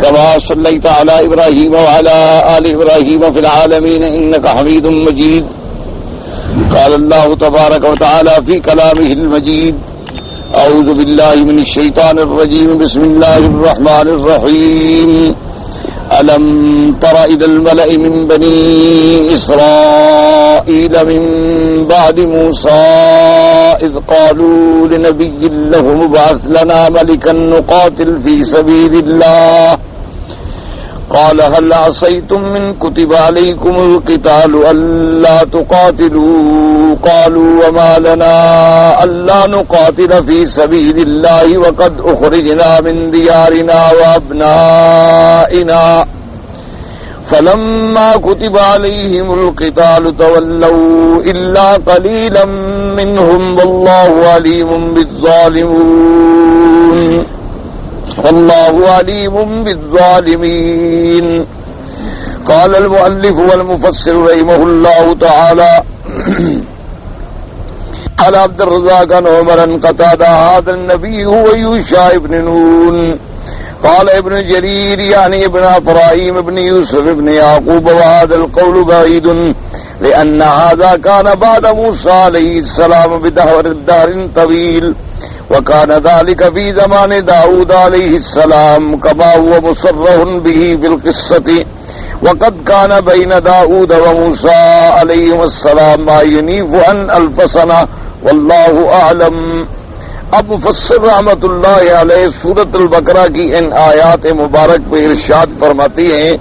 كما صليت على إبراهيم وعلى آل إبراهيم في العالمين إنك حميد مجيد. قال الله تبارك وتعالى في كلامه المجيد: أعوذ بالله من الشيطان الرجيم. بسم الله الرحمن الرحيم. ألم تر إلى الملأ من بني إسرائيل من بعد موسى إذ قالوا لنبي لهم ابعث لنا ملكا نقاتل في سبيل الله قال هل عصيتم من كتب عليكم القتال ألا تقاتلوا قالوا وما لنا ألا نقاتل في سبيل الله وقد أخرجنا من ديارنا وأبنائنا فلما كتب عليهم القتال تولوا إلا قليلا منهم والله عليم بالظالمين والله عليم بالظالمين. قال المؤلف والمفسر رحمه الله تعالى: قال عبد الرزاق عن عمر قتادة هذا النبي هو يوشع بن نون. قال ابن جرير يعني ابن إبراهيم ابن يوسف ابن يعقوب وهذا القول بعيد لأن هذا كان بعد موسى عليه السلام بدهر طويل وكان ذلك في زمان داود عليه السلام كما هو مصرح به في القصة وقد كان بين داود وموسى عليهم السلام ما ينيف عن 1000 سنة والله أعلم. اب مفسر رحمت اللہ علیہ سورۃ البقرہ کی ان آیات مبارک پہ ارشاد فرماتی ہیں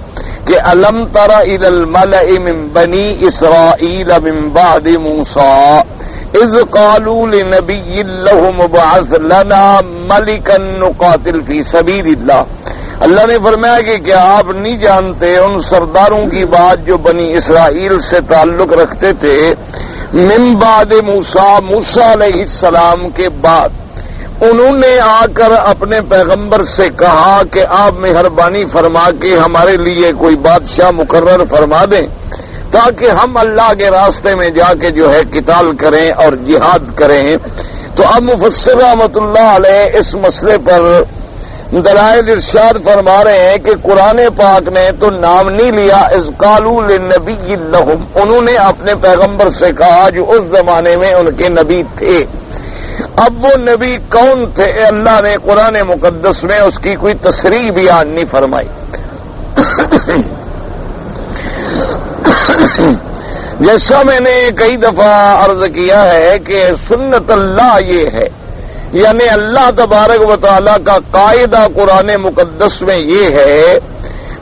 کہ الم تر الی الملأ من بنی اسرائیل من بعد موسیٰ اذ قالوا لنبی لهم ابعث لنا ملکا نقاتل فی سبیل اللہ. اللہ نے فرمایا کہ کیا آپ نہیں جانتے ان سرداروں کی بات جو بنی اسرائیل سے تعلق رکھتے تھے من بعد موسیٰ موسیٰ علیہ السلام کے بعد انہوں نے آ کر اپنے پیغمبر سے کہا کہ آپ مہربانی فرما کے ہمارے لیے کوئی بادشاہ مقرر فرما دیں تاکہ ہم اللہ کے راستے میں جا کے جو ہے قتال کریں اور جہاد کریں. تو اب مفسر رحمت اللہ علیہ اس مسئلے پر دلائل ارشاد فرما رہے ہیں کہ قرآن پاک نے تو نام نہیں لیا اذ قالوا للنبی لهم، انہوں نے اپنے پیغمبر سے کہا جو اس زمانے میں ان کے نبی تھے. اب وہ نبی کون تھے اللہ نے قرآن مقدس میں اس کی کوئی تصریح بیان نہیں فرمائی. جیسا میں نے کئی دفعہ عرض کیا ہے کہ سنت اللہ یہ ہے، یعنی اللہ تبارک و تعالیٰ کا قاعدہ قرآن مقدس میں یہ ہے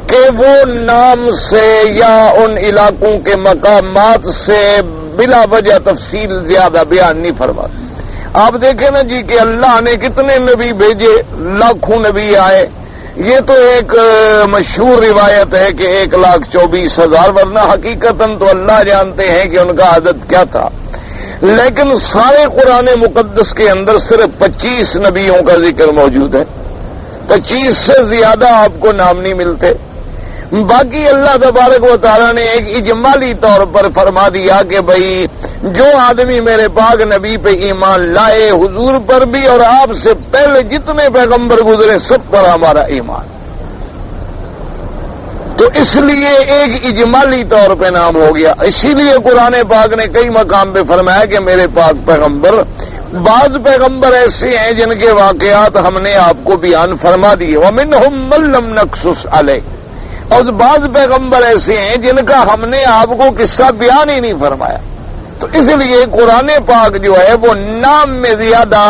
کہ وہ نام سے یا ان علاقوں کے مقامات سے بلا وجہ تفصیل زیادہ بیان نہیں فرماتے. آپ دیکھیں نا جی کہ اللہ نے کتنے نبی بھیجے، لاکھوں نبی آئے. یہ تو ایک مشہور روایت ہے کہ 1,24,000 ورنہ حقیقتاً تو اللہ جانتے ہیں کہ ان کا عدد کیا تھا. لیکن سارے قرآن مقدس کے اندر صرف 25 نبیوں کا ذکر موجود ہے. 25 سے زیادہ آپ کو نام نہیں ملتے. باقی اللہ تبارک و تعالیٰ نے ایک اجمالی طور پر فرما دیا کہ بھئی جو آدمی میرے پاک نبی پہ ایمان لائے، حضور پر بھی اور آپ سے پہلے جتنے پیغمبر گزرے سب پر ہمارا ایمان. تو اس لیے ایک اجمالی طور پہ نام ہو گیا. اسی لیے قرآن پاک نے کئی مقام پہ فرمایا کہ میرے پاک پیغمبر، بعض پیغمبر ایسے ہیں جن کے واقعات ہم نے آپ کو بیان فرما دیے وَمِنْهُمْ مَن لَّمْ نَقْصُصْ عَلَيْكَ، اور بعض پیغمبر ایسے ہیں جن کا ہم نے آپ کو قصہ بیان ہی نہیں فرمایا. تو اس لیے قرآن پاک جو ہے وہ نام میں زیادہ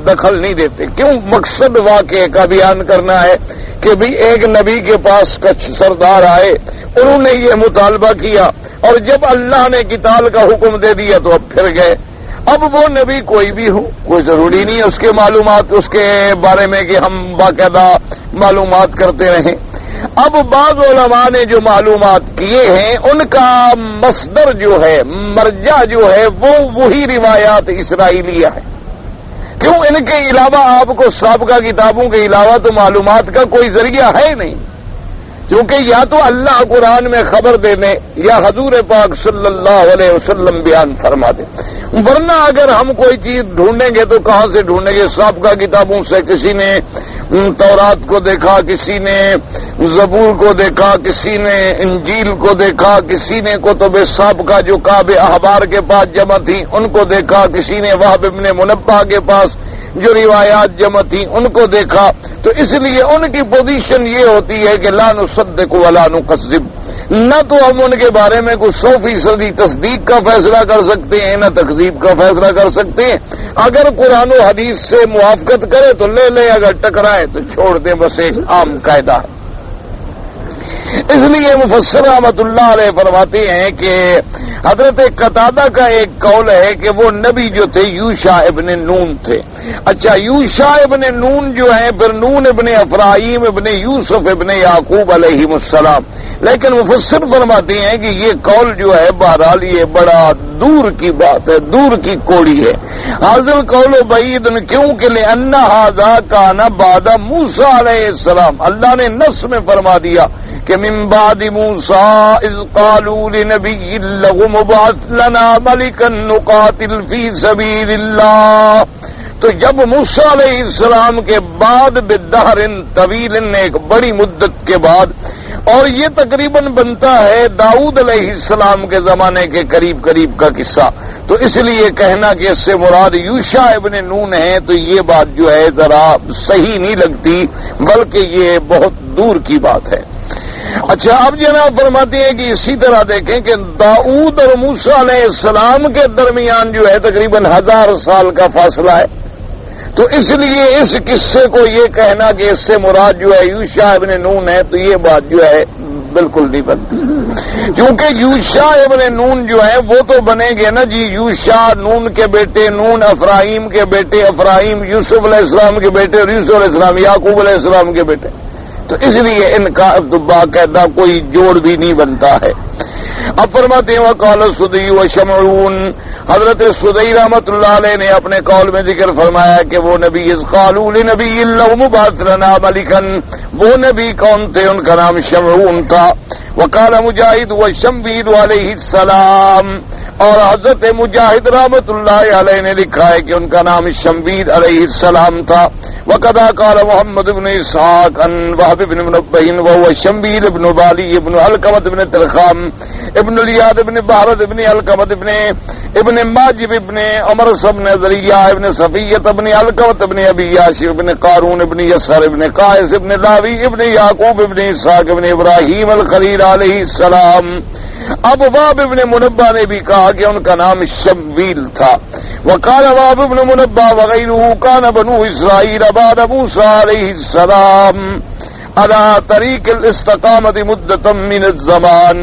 دخل نہیں دیتے. کیوں؟ مقصد واقعے کا بیان کرنا ہے کہ بھی ایک نبی کے پاس کچھ سردار آئے، انہوں نے یہ مطالبہ کیا اور جب اللہ نے قتال کا حکم دے دیا تو اب پھر گئے. اب وہ نبی کوئی بھی ہو، کوئی ضروری نہیں اس کے معلومات اس کے بارے میں کہ ہم باقاعدہ معلومات کرتے رہیں. اب بعض علماء نے جو معلومات کیے ہیں ان کا مصدر جو ہے، مرجع جو ہے، وہ وہی روایات اسرائیلیہ ہے. کیوں؟ ان کے علاوہ آپ کو سابقہ کتابوں کے علاوہ تو معلومات کا کوئی ذریعہ ہے نہیں، کیونکہ یا تو اللہ قرآن میں خبر دینے یا حضور پاک صلی اللہ علیہ وسلم بیان فرما دے. ورنہ اگر ہم کوئی چیز ڈھونڈیں گے تو کہاں سے ڈھونڈیں گے؟ سابقہ کتابوں سے کسی نے تورات کو دیکھا، کسی نے زبور کو دیکھا، کسی نے انجیل کو دیکھا، کسی نے کتب سابقہ جو کعب احبار کے پاس جمع تھی ان کو دیکھا، کسی نے وہب ابن منبہ کے پاس جو روایات جمع تھی ان کو دیکھا. تو اس لیے ان کی پوزیشن یہ ہوتی ہے کہ لا نصدق ولا نکذب، نہ تو ہم ان کے بارے میں کوئی 100% تصدیق کا فیصلہ کر سکتے ہیں نہ تکذیب کا فیصلہ کر سکتے ہیں. اگر قرآن و حدیث سے موافقت کرے تو لے لے، اگر ٹکرائے تو چھوڑ دیں، بس ایک عام قاعدہ ہے. اس لیے مفسر رحمۃ اللہ علیہ فرماتے ہیں کہ حضرت قتادہ کا ایک قول ہے کہ وہ نبی جو تھے یوشع ابن نون تھے. اچھا، یوشع ابن نون جو ہیں پھر نون ابن افرایم ابن یوسف ابن یعقوب علیہ السلام. لیکن مفسر فرماتے ہیں کہ یہ قول جو ہے بہرحال یہ بڑا دور کی بات ہے، دور کی کوڑی ہے. حاضر قول بعید کیوں کہ لأن ھذا کان بعد موسیٰ علیہ السلام، اللہ نے نص میں فرما دیا کہ من بعد موسیٰ اذ قالوا لنبی لهم ابعث لنا ملکا نقاتل فی سبیل اللہ. تو جب موسیٰ علیہ السلام کے بعد بدہر طویل، ایک بڑی مدت کے بعد، اور یہ تقریباً بنتا ہے داؤد علیہ السلام کے زمانے کے قریب کا قصہ، تو اس لیے کہنا کہ اس سے مراد یوشع ابن نون ہے تو یہ بات جو ہے ذرا صحیح نہیں لگتی، بلکہ یہ بہت دور کی بات ہے. اچھا، اب جناب فرماتے ہیں کہ اسی طرح دیکھیں کہ داؤد اور موسیٰ علیہ السلام کے درمیان جو ہے تقریباً 1000 سال کا فاصلہ ہے. تو اس لیے اس قصے کو یہ کہنا کہ اس سے مراد جو ہے یوشع ابن نون ہے تو یہ بات جو ہے بالکل نہیں بنتی، کیونکہ یوشع ابن نون جو ہے وہ تو بنے گے نا جی یوشع نون کے بیٹے، نون افراہیم کے بیٹے، افراہیم یوسف علیہ السلام کے بیٹے، اور یوسف علیہ السلام یعقوب علیہ السلام کے بیٹے. تو اس لیے ان کا باقاعدہ کوئی جوڑ بھی نہیں بنتا ہے. اب فرماتے ہیں وقال سدی و شمعون، حضرت سدی رحمۃ اللہ علیہ نے اپنے قول میں ذکر فرمایا کہ وہ نبی اذ قالوا لنبی لهم ابعث لنا ملکا، وہ نبی کون تھے؟ ان کا نام شمعون تھا. وقال مجاہد وشمبیر علیہ السلام، اور حضرت مجاہد رحمۃ اللہ علیہ نے لکھا ہے کہ ان کا نام شمبیر علیہ السلام تھا. وقدا قال محمد بن اسحاق عن وهب بن منبہ وهو شمبیر ابن بالی ابن علقمۃ ابن ترخام ابن الیاد ابن بحرد ابن علقمۃ ابن ماجب ابن عمر ابن ذریعہ ابن صفیۃ ابن علقمۃ ابن ابی یاسر ابن قارون ابن یسر ابن قائس ابن لاوی ابن یعقوب ابن اسحاق ابن ابراہیم الخلیل علیہ السلام. اب وهب ابن منبہ نے بھی کہا کہ ان کا نام شمویل تھا. وقال وهب ابن منبہ وغیرہ کان بنو اسرائیل بعد موسیٰ علیہ السلام على طریق الاستقامت مدتا من الزمان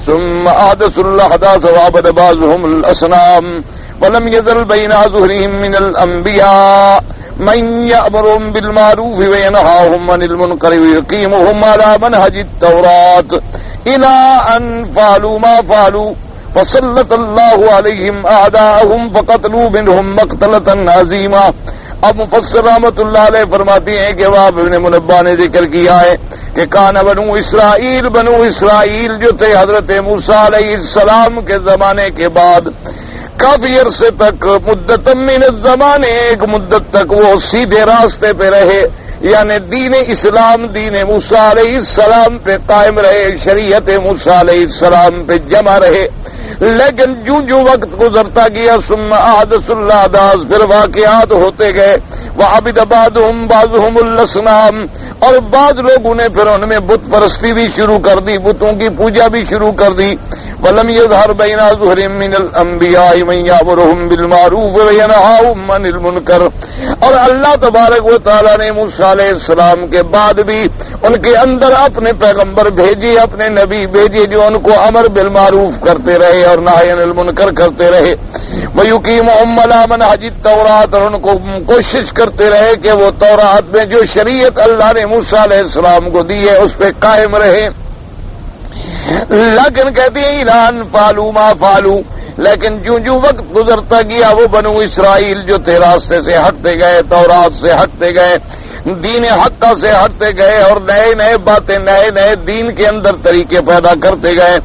ثم احدثوا الاحداث وعبد بعضهم الاصنام ولم يزل بين ظهرهم من الانبیاء من يأمرهم بالمعروف وينهاهم عن المنکر ويقيمهم على منهج التوراة الى ان فعلوا ما فعلوا فسلط الله عليهم اعداءهم فقتلوا منهم مقتلة عظيمة. اب مفسر رحمۃ اللہ علیہ فرماتے ہیں کہ وہب ابن منبہ نے ذکر کیا ہے کہ کان بنو اسرائیل جو تھے حضرت موسیٰ علیہ السلام کے زمانے کے بعد کافی عرصے تک مدت من الزمان، ایک مدت تک وہ سیدھے راستے پہ رہے، یعنی دین اسلام دین موسیٰ علیہ السلام پہ قائم رہے، شریعت موسیٰ علیہ السلام پہ جمع رہے. لیکن جو وقت گزرتا گیا ثم احدث الاحداث، پھر واقعات ہوتے گئے، وعبد بعضهم الاصنام، اور بعض لوگوں نے پھر ان میں بت پرستی بھی شروع کر دی، بتوں کی پوجا بھی شروع کر دی. ولم يظهر بين ظهرهم من الانبیاء من یامرهم بالمعروف وینهاهم عن المنکر، اور اللہ تبارک و تعالی نے موسیٰ علیہ السلام کے بعد بھی ان کے اندر اپنے پیغمبر بھیجے، اپنے نبی بھیجے جو ان کو امر بالمعروف کرتے رہے اور نہی عن المنکر کرتے رہے. ویقیمهم علی منہج التوراۃ، اور ان کو کوشش کرتے رہے کہ وہ تورات میں جو شریعت اللہ نے موسیٰ علیہ السلام کو دی ہے اس پہ قائم رہے. لیکن کہتے ہیں ایران فالو ما فالو، لیکن جو وقت گزرتا گیا وہ بنو اسرائیل جو تھے راستے سے ہٹتے گئے، تورات سے ہٹتے گئے، دین حقہ سے ہٹتے گئے، اور نئے باتیں نئے دین کے اندر طریقے پیدا کرتے گئے.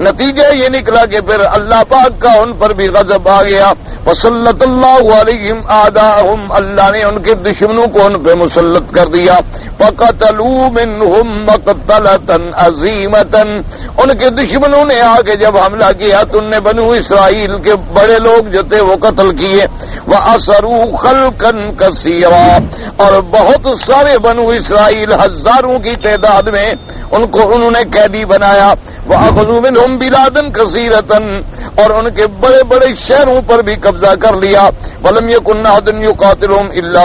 نتیجہ یہ نکلا کہ پھر اللہ پاک کا ان پر بھی غضب آ گیا. وسلط اللہ علیہم اعداءہم، اللہ نے ان کے دشمنوں کو ان پہ مسلط کر دیا. فقتلوا منہم مقتلۃ عظیمۃ، ان کے دشمنوں نے آ کے جب حملہ کیا تو ان نے بنو اسرائیل کے بڑے لوگ جو تھے وہ قتل کیے. واسروا خلقا کثیرا، اور بہت سارے بنو اسرائیل ہزاروں کی تعداد میں ان کو انہوں نے قیدی بنایا. وَأَخَذُوا مِنْهُمْ بِلَادًا كَثِيرَةً، اور ان کے بڑے بڑے شہروں پر بھی قبضہ کر لیا. وَلَمْ يَكُنْ أَحَدٌ يُقَاتِلُهُمْ إِلَّا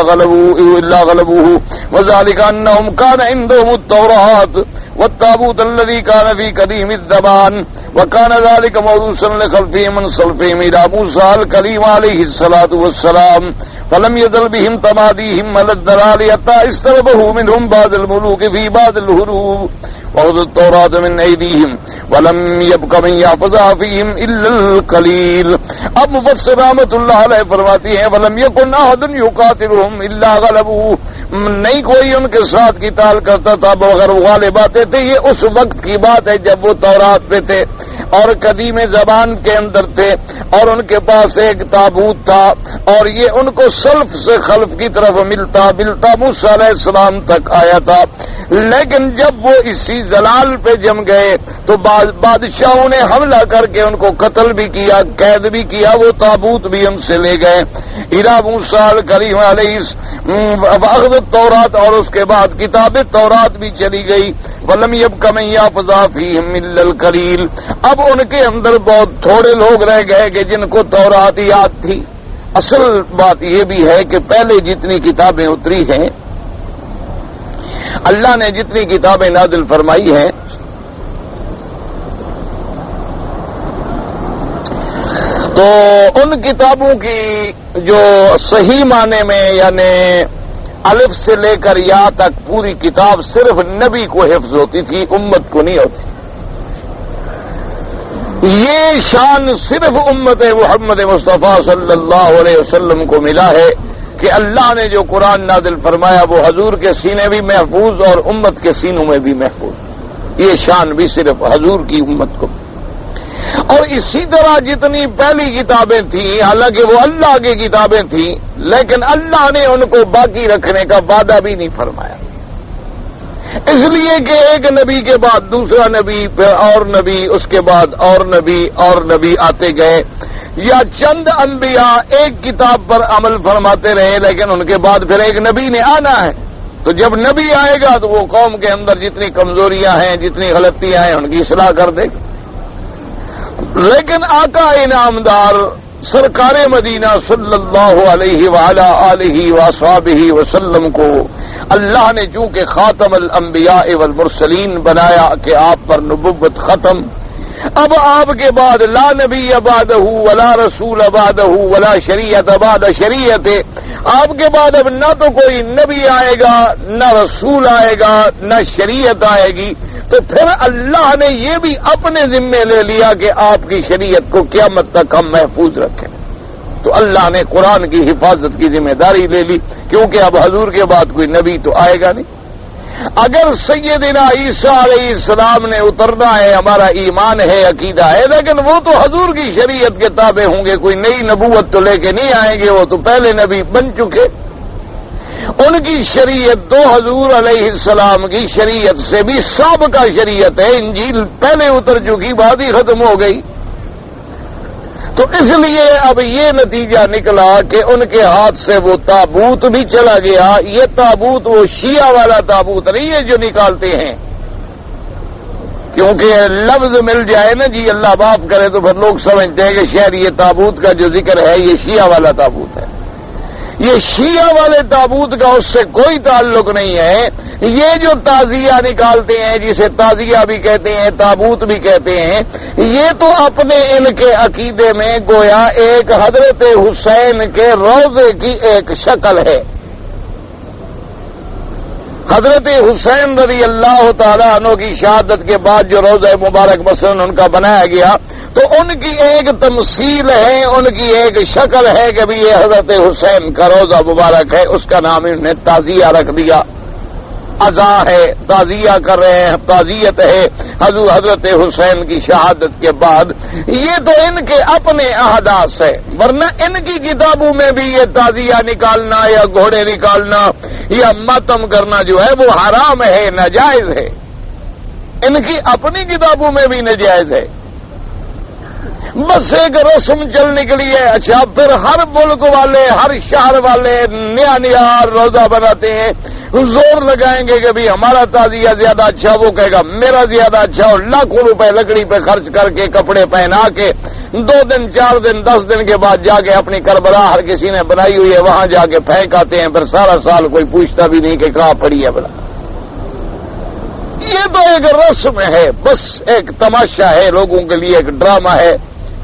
غَلَبُوهُ وَذَلِكَ أَنَّهُمْ كَانَ عِندَهُمُ التَّوْرَاةُ وَالتَّابُوتُ الَّذِي كَانَ فِي قَدِيمِ الزَّمَانِ وَكَانَ ذَلِكَ مَوْرُوثًا لِخَلْفِهِمْ مِنْ خَلْفِهِمْ إِلَى مُوسَى الْكَلِيمُ عَلَيْهِ الصَّلَاةُ وَالسَّلَامُ فَلَمْ يَزَلْ بِهِمْ تَمَادِيهِمْ عَلَى الضَّلَالِ حَتَّى اسْتَرَبَهُ مِنْهُمْ بَعْضُ الْمُلُوكِ فِي بَعْضِ الْحُرُوبِ وَأَخَذُوا التَّوْرَاةَ مِنْ أَيْدِيهِمْ وَلَمْ يَبْقَ مَنْ يَحْفَظُهَا فِيهِمْ إِلَّا الْقَلِيلُ. اب مفسر رحمۃ اللہ علیہ فرماتی ہیں وَلَمْ يَكُنْ أَحَدٌ يُقَاتِلُهُمْ إِلَّا غَلَبُوهُ، نہیں کوئی ان کے ساتھ قتال کرتا تھا مگر وہ غالب آتے تھے. یہ اس وقت کی بات ہے جب وہ تورات پہ تھے اور قدیم زبان کے اندر تھے اور ان کے پاس ایک تابوت تھا اور یہ ان کو سلف سے خلف کی طرف ملتا موسیٰ علیہ السلام تک آیا تھا. لیکن جب وہ اسی زلال پہ جم گئے تو بادشاہوں نے حملہ کر کے ان کو قتل بھی کیا، قید بھی کیا، وہ تابوت بھی ہم سے لے گئے. الی موسیٰ الکلیم علیہ واخذ التورات، اور اس کے بعد کتاب تورات بھی چلی گئی. ولم یبق من یحفظ فیہم الا القلیل، اب ان کے اندر بہت تھوڑے لوگ رہ گئے کہ جن کو تورات یاد تھی. اصل بات یہ بھی ہے کہ پہلے جتنی کتابیں اتری ہیں، اللہ نے جتنی کتابیں نازل فرمائی ہیں، تو ان کتابوں کی جو صحیح معنی میں یعنی الف سے لے کر یا تک پوری کتاب صرف نبی کو حفظ ہوتی تھی، امت کو نہیں ہوتی. یہ شان صرف امت محمد مصطفیٰ صلی اللہ علیہ وسلم کو ملا ہے کہ اللہ نے جو قرآن نازل فرمایا وہ حضور کے سینے بھی محفوظ اور امت کے سینوں میں بھی محفوظ. یہ شان بھی صرف حضور کی امت کو. اور اسی طرح جتنی پہلی کتابیں تھیں، حالانکہ وہ اللہ کی کتابیں تھیں، لیکن اللہ نے ان کو باقی رکھنے کا وعدہ بھی نہیں فرمایا، اس لیے کہ ایک نبی کے بعد دوسرا نبی، پھر اور نبی، اس کے بعد اور نبی آتے گئے، یا چند انبیاء ایک کتاب پر عمل فرماتے رہے لیکن ان کے بعد پھر ایک نبی نے آنا ہے. تو جب نبی آئے گا تو وہ قوم کے اندر جتنی کمزوریاں ہیں، جتنی غلطیاں ہیں، ان کی اصلاح کر دے گا. لیکن آقا انعامدار سرکار مدینہ صلی اللہ علیہ وعلی آلہ واصحابہ وسلم کو اللہ نے چونکہ خاتم الانبیاء والمرسلین بنایا کہ آپ پر نبوت ختم، اب آپ کے بعد لا نبی بعدہ ولا رسول بعدہ ولا شریعت بعد شریعت، آپ کے بعد اب نہ تو کوئی نبی آئے گا، نہ رسول آئے گا، نہ شریعت آئے گی. تو پھر اللہ نے یہ بھی اپنے ذمے لے لیا کہ آپ کی شریعت کو قیامت تک ہم محفوظ رکھیں. تو اللہ نے قرآن کی حفاظت کی ذمہ داری لے لی، کیونکہ اب حضور کے بعد کوئی نبی تو آئے گا نہیں. اگر سیدنا عیسیٰ علیہ السلام نے اترنا ہے، ہمارا ایمان ہے، عقیدہ ہے، لیکن وہ تو حضور کی شریعت کے تابع ہوں گے، کوئی نئی نبوت تو لے کے نہیں آئیں گے، وہ تو پہلے نبی بن چکے. ان کی شریعت تو حضور علیہ السلام کی شریعت سے بھی سابقہ شریعت ہے، انجیل پہلے اتر چکی، بعد ہی ختم ہو گئی. تو اس لیے اب یہ نتیجہ نکلا کہ ان کے ہاتھ سے وہ تابوت بھی چلا گیا. یہ تابوت وہ شیعہ والا تابوت نہیں ہے جو نکالتے ہیں، کیونکہ لفظ مل جائے نا جی اللہ معاف کرے تو پھر لوگ سمجھتے ہیں کہ شاید یہ تابوت کا جو ذکر ہے یہ شیعہ والا تابوت ہے. یہ شیعہ والے تابوت کا اس سے کوئی تعلق نہیں ہے. یہ جو تعزیہ نکالتے ہیں، جسے تعزیہ بھی کہتے ہیں، تابوت بھی کہتے ہیں، یہ تو اپنے ان کے عقیدے میں گویا ایک حضرت حسین کے روضے کی ایک شکل ہے. حضرت حسین رضی اللہ تعالیٰ عنہ کی شہادت کے بعد جو روضہ مبارک مثلا ان کا بنایا گیا تو ان کی ایک تمثیل ہے، ان کی ایک شکل ہے کہ بھی یہ حضرت حسین کا روضہ مبارک ہے، اس کا نام انہوں نے تعزیہ رکھ دیا. عزا ہے، تعزیہ کر رہے ہیں، تعزیت ہے حضرت حسین کی شہادت کے بعد، یہ تو ان کے اپنے احداث ہے، ورنہ ان کی کتابوں میں بھی یہ تعزیہ نکالنا یا گھوڑے نکالنا یا ماتم کرنا جو ہے وہ حرام ہے، ناجائز ہے، ان کی اپنی کتابوں میں بھی ناجائز ہے۔ بس ایک رسم چل نکلی ہے۔ اچھا، پھر ہر ملک والے، ہر شہر والے نیا نیا روزہ بناتے ہیں، زور لگائیں گے کہ بھی ہمارا تعزیہ زیادہ اچھا، وہ کہے گا میرا زیادہ اچھا، اور لاکھوں روپے لکڑی پہ خرچ کر کے کپڑے پہنا کے 2 دن 4 دن 10 دن کے بعد جا کے اپنی کربلا ہر کسی نے بنائی ہوئی ہے وہاں جا کے پھینک آتے ہیں، پھر سارا سال کوئی پوچھتا بھی نہیں کہ کہاں پڑی ہے بلا۔ یہ تو ایک رسم ہے، بس ایک تماشا ہے، لوگوں کے لیے ایک ڈرامہ ہے،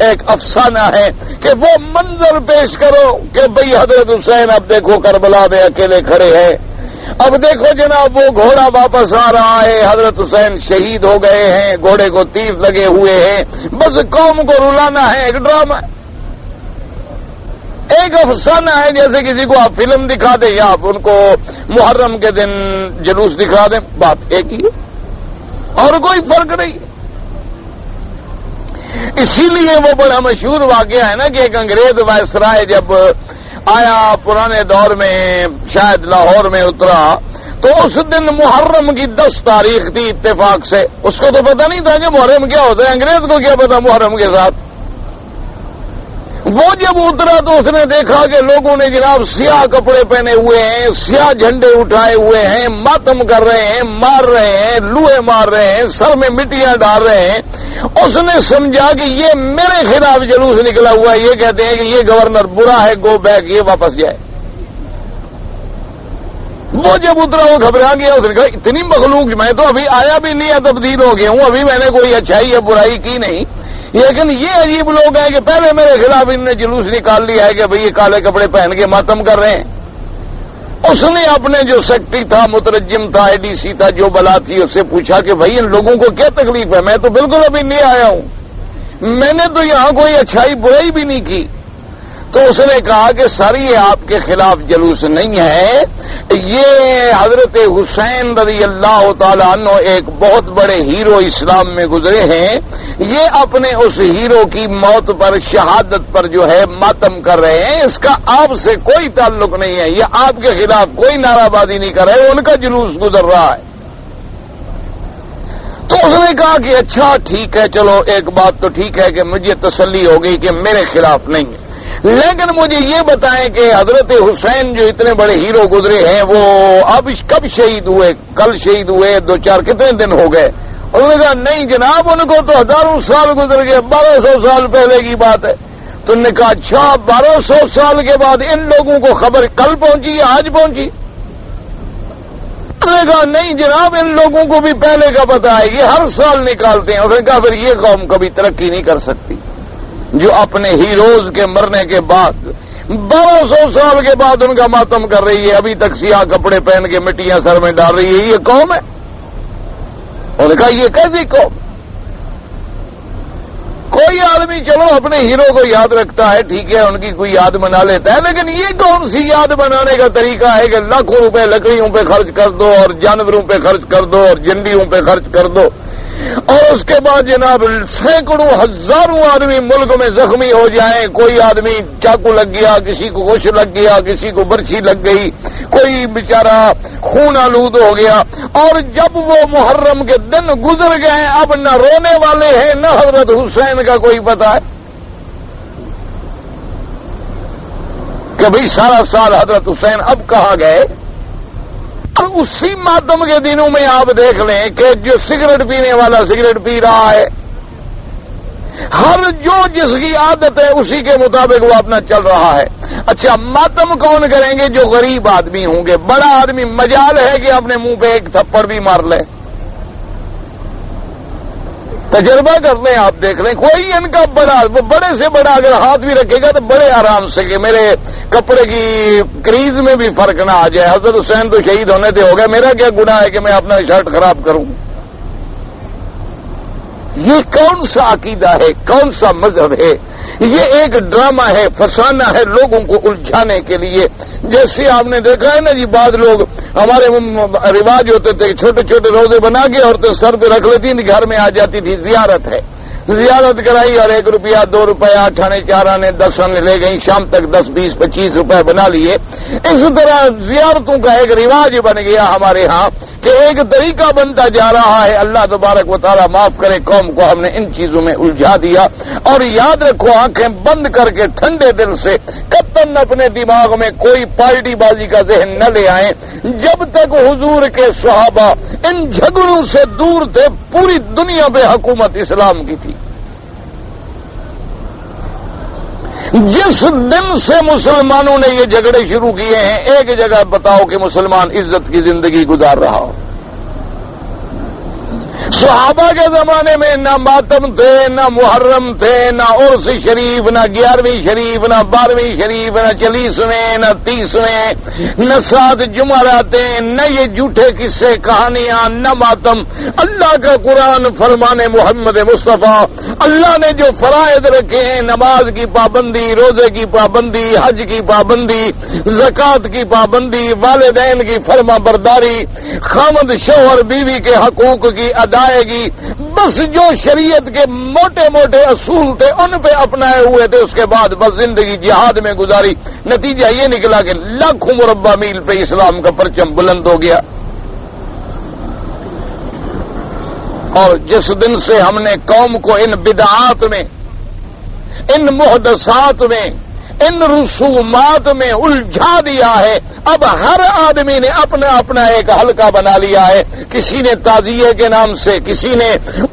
ایک افسانہ ہے کہ وہ منظر پیش کرو کہ بھئی حضرت حسین اب دیکھو کربلا میں اکیلے کھڑے ہیں، اب دیکھو جناب وہ گھوڑا واپس آ رہا ہے، حضرت حسین شہید ہو گئے ہیں، گھوڑے کو تیر لگے ہوئے ہیں، بس قوم کو رلانا ہے، ایک ڈرامہ ہے، ایک افسانہ ہے۔ جیسے کسی کو آپ فلم دکھا دیں یا آپ ان کو محرم کے دن جلوس دکھا دیں، بات ایک ہی ہے اور کوئی فرق نہیں۔ اسی لیے وہ بڑا مشہور واقعہ ہے نا کہ ایک انگریز وائسرائے جب آیا پرانے دور میں، شاید لاہور میں اترا، تو اس دن محرم کی 10 تاریخ تھی اتفاق سے، اس کو تو پتہ نہیں تھا کہ محرم کیا ہوتا ہے، انگریز کو کیا پتا محرم کے ساتھ۔ وہ جب اترا تو اس نے دیکھا کہ لوگوں نے جناب سیاہ کپڑے پہنے ہوئے ہیں، سیاہ جھنڈے اٹھائے ہوئے ہیں، ماتم کر رہے ہیں، مار رہے ہیں، لوہے مار رہے ہیں، سر میں مٹیاں ڈال رہے ہیں۔ اس نے سمجھا کہ یہ میرے خلاف جلوس نکلا ہوا ہے، یہ کہتے ہیں کہ یہ گورنر برا ہے، گو بیک، یہ واپس جائے۔ وہ جب اترا وہ گھبرا گیا، اس نے کہا اتنی مخلوق، میں تو ابھی آیا بھی نہیں ہے، تبدیل ہو گیا ہوں، ابھی میں نے کوئی اچھائی یا برائی کی نہیں، لیکن یہ عجیب لوگ ہیں کہ پہلے میرے خلاف ان نے جلوس نکال لیا ہے کہ بھئی یہ کالے کپڑے پہن کے ماتم کر رہے ہیں۔ اس نے اپنے جو سیکٹری تھا، مترجم تھا، اے ڈی سی تھا، جو بلا تھی، اس سے پوچھا کہ بھئی ان لوگوں کو کیا تکلیف ہے، میں تو بالکل ابھی نہیں آیا ہوں، میں نے تو یہاں کوئی اچھائی برائی بھی نہیں کی۔ تو اس نے کہا کہ سر یہ آپ کے خلاف جلوس نہیں ہے، یہ حضرت حسین رضی اللہ تعالیٰ عنہ ایک بہت بڑے ہیرو اسلام میں گزرے ہیں، یہ اپنے اس ہیرو کی موت پر، شہادت پر جو ہے ماتم کر رہے ہیں، اس کا آپ سے کوئی تعلق نہیں ہے، یہ آپ کے خلاف کوئی نعرہ بازی نہیں کر رہے، ان کا جلوس گزر رہا ہے۔ تو اس نے کہا کہ اچھا ٹھیک ہے، چلو ایک بات تو ٹھیک ہے کہ مجھے تسلی ہو گئی کہ میرے خلاف نہیں ہے، لیکن مجھے یہ بتائیں کہ حضرت حسین جو اتنے بڑے ہیرو گزرے ہیں وہ اب کب شہید ہوئے؟ کل شہید ہوئے، 2-4 کتنے دن ہو گئے؟ انہوں نے کہا نہیں جناب، ان کو تو ہزاروں سال گزر گئے، 1200 سال پہلے کی بات ہے۔ تو انہوں نے کہا اچھا 1200 سال کے بعد ان لوگوں کو خبر کل پہنچی یا آج پہنچی؟ انہوں نے کہا نہیں جناب، ان لوگوں کو بھی پہلے کا پتا ہے، یہ ہر سال نکالتے ہیں۔ انہوں نے کہا پھر یہ قوم کبھی ترقی نہیں کر سکتی جو اپنے ہیروز کے مرنے کے بعد 1200 سال کے بعد ان کا ماتم کر رہی ہے، ابھی تک سیاہ کپڑے پہن کے مٹیاں سر میں ڈال رہی ہے، یہ قوم ہے؟ انہوں نے کہا یہ کیسی قوم؟ کوئی آدمی چلو اپنے ہیرو کو یاد رکھتا ہے، ٹھیک ہے، ان کی کوئی یاد بنا لیتا ہے، لیکن یہ کون سی یاد بنانے کا طریقہ ہے کہ لاکھوں روپے لکڑیوں پہ خرچ کر دو اور جانوروں پہ خرچ کر دو اور جنڈیوں پہ خرچ کر دو، اور اس کے بعد جناب سینکڑوں ہزاروں آدمی ملک میں زخمی ہو جائیں، کوئی آدمی چاقو لگ گیا، کسی کو گوش لگ گیا، کسی کو برچھی لگ گئی، کوئی بیچارہ خون آلود ہو گیا، اور جب وہ محرم کے دن گزر گئے اب نہ رونے والے ہیں نہ حضرت حسین کا کوئی پتہ ہے کہ بھئی سارا سال حضرت حسین اب کہاں گئے۔ اور اسی ماتم کے دنوں میں آپ دیکھ لیں کہ جو سگریٹ پینے والا سگریٹ پی رہا ہے، ہر جو جس کی عادت ہے اسی کے مطابق وہ اپنا چل رہا ہے۔ اچھا ماتم کون کریں گے؟ جو غریب آدمی ہوں گے، بڑا آدمی مجال ہے کہ اپنے منہ پہ ایک تھپڑ بھی مار لے، تجربہ کر لیں، آپ دیکھ لیں کوئی ان کا بڑے سے بڑا اگر ہاتھ بھی رکھے گا تو بڑے آرام سے کہ میرے کپڑے کی کریز میں بھی فرق نہ آ جائے، حضرت حسین تو شہید ہونے سے ہو گئے، میرا کیا گناہ ہے کہ میں اپنا شرٹ خراب کروں؟ یہ کون سا عقیدہ ہے؟ کون سا مذہب ہے؟ یہ ایک ڈرامہ ہے، فسانہ ہے لوگوں کو الجھانے کے لیے۔ جیسے آپ نے دیکھا ہے نا جی، بعض لوگ ہمارے رواج ہوتے تھے چھوٹے چھوٹے روزے بنا کے عورتیں سر پہ رکھ لیتی تھی، گھر میں آ جاتی تھی، زیارت ہے، زیارت کرائی اور 1 روپیہ 2 روپیہ 8 آنے 4 آنے 10 آنے لے گئی، شام تک 10 20 25 روپے بنا لیے۔ اس طرح زیارتوں کا ایک رواج بن گیا ہمارے ہاں کہ ایک طریقہ بنتا جا رہا ہے۔ اللہ تبارک و تعالیٰ معاف کرے، قوم کو ہم نے ان چیزوں میں الجھا دیا۔ اور یاد رکھو، آنکھیں بند کر کے ٹھنڈے دل سے قطعاً اپنے دماغ میں کوئی پارٹی بازی کا ذہن نہ لے آئیں۔ جب تک حضور کے صحابہ ان جھگڑوں سے دور تھے، پوری دنیا پہ حکومت اسلام کی تھی۔ جس دن سے مسلمانوں نے یہ جھگڑے شروع کیے ہیں، ایک جگہ بتاؤ کہ مسلمان عزت کی زندگی گزار رہا ہو۔ صحابہ کے زمانے میں نہ ماتم تھے، نہ محرم تھے، نہ عرس شریف، نہ 11ویں شریف، نہ 12ویں شریف، نہ 40ویں، نہ 30ویں، نہ 7 جمعراتیں، نہ یہ جھوٹے قصے کہانیاں، نہ ماتم۔ اللہ کا قرآن فرمان محمد مصطفیٰ، اللہ نے جو فرائض رکھے ہیں، نماز کی پابندی، روزے کی پابندی، حج کی پابندی، زکوٰۃ کی پابندی، والدین کی فرما برداری، خامد شوہر بیوی کے حقوق کی ادائیگی، بس جو شریعت کے موٹے موٹے اصول تھے ان پہ اپنائے ہوئے تھے۔ اس کے بعد بس زندگی جہاد میں گزاری۔ نتیجہ یہ نکلا کہ لاکھوں مربع میل پہ اسلام کا پرچم بلند ہو گیا۔ اور جس دن سے ہم نے قوم کو ان بدعات میں، ان محدثات میں، ان رسومات میں الجھا دیا ہے، اب ہر آدمی نے اپنا اپنا ایک حلقہ بنا لیا ہے۔ کسی نے تعزیے کے نام سے، کسی نے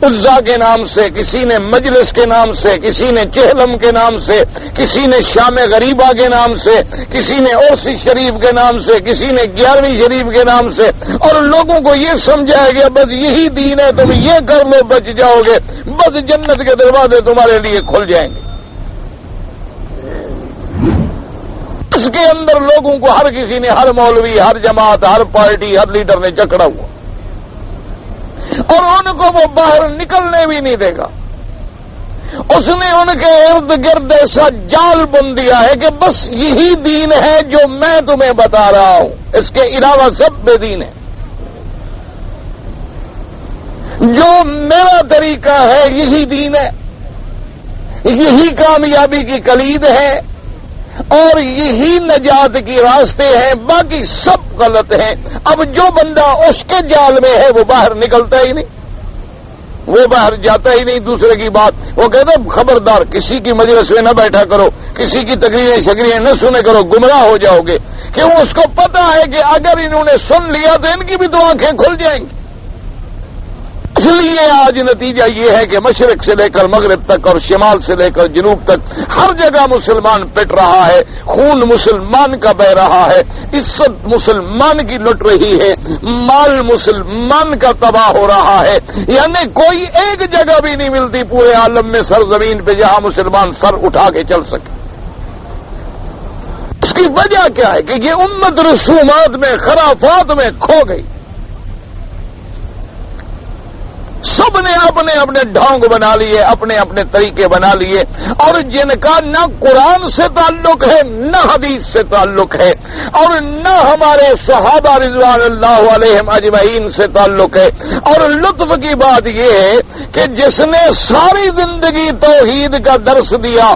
عزا کے نام سے، کسی نے مجلس کے نام سے، کسی نے چہلم کے نام سے، کسی نے شام غریبہ کے نام سے، کسی نے عرس شریف کے نام سے، کسی نے 11ویں شریف کے نام سے، اور لوگوں کو یہ سمجھایا گیا بس یہی دین ہے، تم یہ کر لو بچ جاؤ گے، بس جنت کے دروازے تمہارے لیے کھل جائیں گے۔ اس کے اندر لوگوں کو ہر کسی نے، ہر مولوی، ہر جماعت، ہر پارٹی، ہر لیڈر نے جکڑا ہوا، اور ان کو وہ باہر نکلنے بھی نہیں دے گا۔ اس نے ان کے ارد گرد ایسا جال بن دیا ہے کہ بس یہی دین ہے جو میں تمہیں بتا رہا ہوں، اس کے علاوہ سب بے دین ہے۔ جو میرا طریقہ ہے یہی دین ہے، یہی کامیابی کی کلید ہے، اور یہی نجات کی راستے ہیں، باقی سب غلط ہیں۔ اب جو بندہ اس کے جال میں ہے وہ باہر نکلتا ہی نہیں، وہ باہر جاتا ہی نہیں۔ دوسرے کی بات وہ کہتے ہیں خبردار کسی کی مجلس میں نہ بیٹھا کرو، کسی کی تقریریں شکریاں نہ سنے کرو، گمراہ ہو جاؤ گے۔ کیوں؟ اس کو پتا ہے کہ اگر انہوں نے سن لیا تو ان کی بھی تو آنکھیں کھل جائیں گی۔ اس لیے آج نتیجہ یہ ہے کہ مشرق سے لے کر مغرب تک اور شمال سے لے کر جنوب تک ہر جگہ مسلمان پٹ رہا ہے، خون مسلمان کا بہ رہا ہے، عزت مسلمان کی لٹ رہی ہے، مال مسلمان کا تباہ ہو رہا ہے۔ یعنی کوئی ایک جگہ بھی نہیں ملتی پورے عالم میں، سرزمین پہ، جہاں مسلمان سر اٹھا کے چل سکے۔ اس کی وجہ کیا ہے کہ یہ امت رسومات میں، خرافات میں کھو گئی۔ سب نے اپنے اپنے ڈھونگ بنا لیے، اپنے اپنے طریقے بنا لیے، اور جن کا نہ قرآن سے تعلق ہے، نہ حدیث سے تعلق ہے، اور نہ ہمارے صحابہ رضوان اللہ علیہم اجمعین سے تعلق ہے۔ اور لطف کی بات یہ ہے کہ جس نے ساری زندگی توحید کا درس دیا،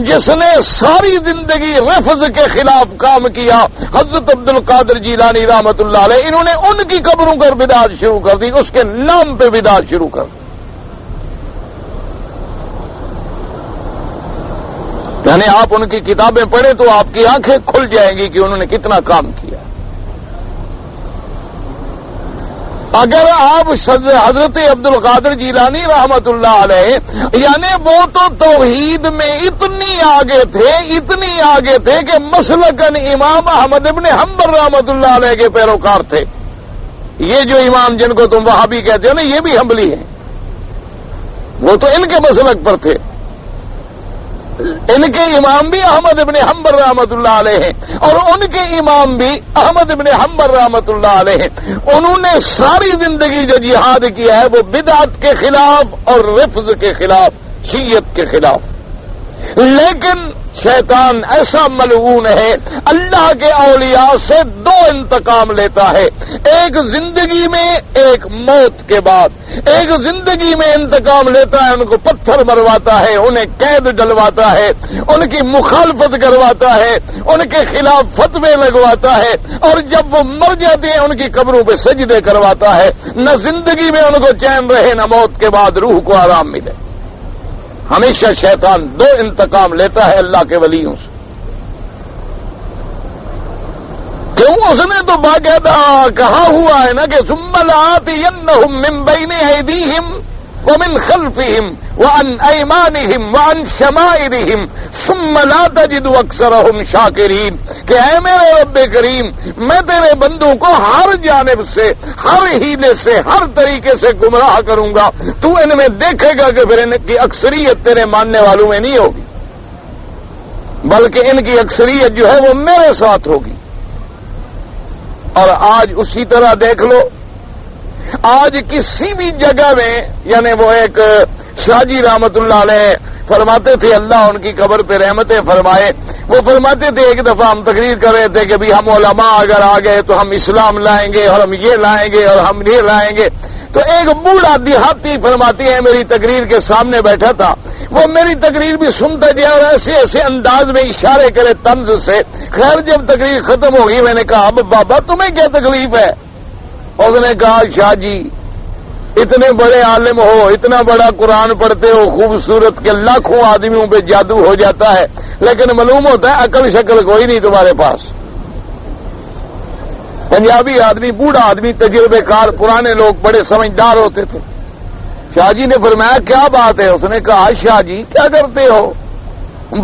جس نے ساری زندگی رفض کے خلاف کام کیا، حضرت عبد القادر جیلانی رحمۃ اللہ علیہ، انہوں نے ان کی قبروں پر بدعت شروع کر دی، اس کے نام پہ بدعت شروع کر دی۔ یعنی آپ ان کی کتابیں پڑھیں تو آپ کی آنکھیں کھل جائیں گی کہ انہوں نے کتنا کام کیا۔ اگر آپ حضرت عبد القادر جیلانی رحمت اللہ علیہ، یعنی وہ تو توحید میں اتنی آگے تھے کہ مسلکن امام احمد ابن حنبل رحمت اللہ علیہ کے پیروکار تھے۔ یہ جو امام جن کو تم وہابی کہتے ہو نا، یہ بھی حنبلی ہیں، وہ تو ان کے مسلک پر تھے۔ ان کے امام بھی احمد ابن حنبل رحمت اللہ علیہ ہیں، اور ان کے امام بھی احمد ابن حنبل رحمت اللہ علیہ ہیں۔ انہوں نے ساری زندگی جو جہاد کیا ہے وہ بدعت کے خلاف اور رفض کے خلاف، شیعت کے خلاف۔ لیکن شیطان ایسا ملعون ہے، اللہ کے اولیاء سے دو انتقام لیتا ہے، ایک زندگی میں، ایک موت کے بعد۔ ایک زندگی میں انتقام لیتا ہے، ان کو پتھر مرواتا ہے، انہیں قید ڈلواتا ہے، ان کی مخالفت کرواتا ہے، ان کے خلاف فتوے لگواتا ہے، اور جب وہ مر جاتے ہیں ان کی قبروں پہ سجدے کرواتا ہے۔ نہ زندگی میں ان کو چین رہے، نہ موت کے بعد روح کو آرام ملے۔ ہمیشہ شیطان دو انتقام لیتا ہے اللہ کے ولیوں سے۔ کیوں؟ اس نے تو باقاعدہ کہا ہوا ہے نا کہ ثم لآتینہم من بین ایدیہم ومن خلفہم وعن ایمانہم وعن شمائلہم ثم لا تجد اکثرہم شاکرین، کہ اے میرے رب کریم، میں تیرے بندوں کو ہر جانب سے، ہر ہیلے سے، ہر طریقے سے گمراہ کروں گا، تو ان میں دیکھے گا کہ پھر ان کی اکثریت تیرے ماننے والوں میں نہیں ہوگی، بلکہ ان کی اکثریت جو ہے وہ میرے ساتھ ہوگی۔ اور آج اسی طرح دیکھ لو، آج کسی بھی جگہ میں، یعنی وہ ایک شاہ جی رحمت اللہ علیہ فرماتے تھے، اللہ ان کی قبر پہ رحمتیں فرمائے، وہ فرماتے تھے ایک دفعہ ہم تقریر کر رہے تھے کہ بھی ہم علماء اگر آ گئے تو ہم اسلام لائیں گے اور ہم یہ لائیں گے اور ہم یہ لائیں گے۔ تو ایک بوڑھا دیہاتی فرماتی ہے، میری تقریر کے سامنے بیٹھا تھا، وہ میری تقریر بھی سنتا گیا اور ایسے ایسے انداز میں اشارے کرے طنز سے۔ خیر جب تقریر ختم ہوگی میں نے کہا اب بابا تمہیں کیا تکلیف ہے؟ اس نے کہا شاہ جی اتنے بڑے عالم ہو، اتنا بڑا قرآن پڑھتے ہو خوبصورت کہ لاکھوں آدمیوں پہ جادو ہو جاتا ہے، لیکن معلوم ہوتا ہے عقل شکل کوئی نہیں تمہارے پاس۔ پنجابی آدمی، بوڑھا آدمی، تجربے کار، پرانے لوگ بڑے سمجھدار ہوتے تھے۔ شاہ جی نے فرمایا کیا بات ہے؟ اس نے کہا شاہ جی کیا کرتے ہو؟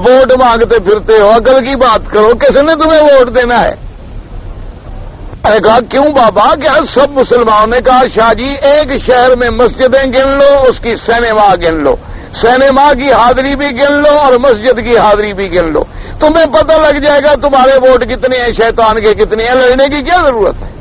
ووٹ مانگتے پھرتے ہو، عقل کی بات کرو، کس نے تمہیں ووٹ دینا ہے؟ میں نے کہا کیوں بابا؟ کیا سب مسلمانوں نے کہا شاہ جی ایک شہر میں مسجدیں گن لو، اس کی سینما گن لو، سینما کی حاضری بھی گن لو اور مسجد کی حاضری بھی گن لو، تمہیں پتہ لگ جائے گا تمہارے ووٹ کتنے ہیں، شیطان کے کتنے ہیں، لڑنے کی کیا ضرورت ہے؟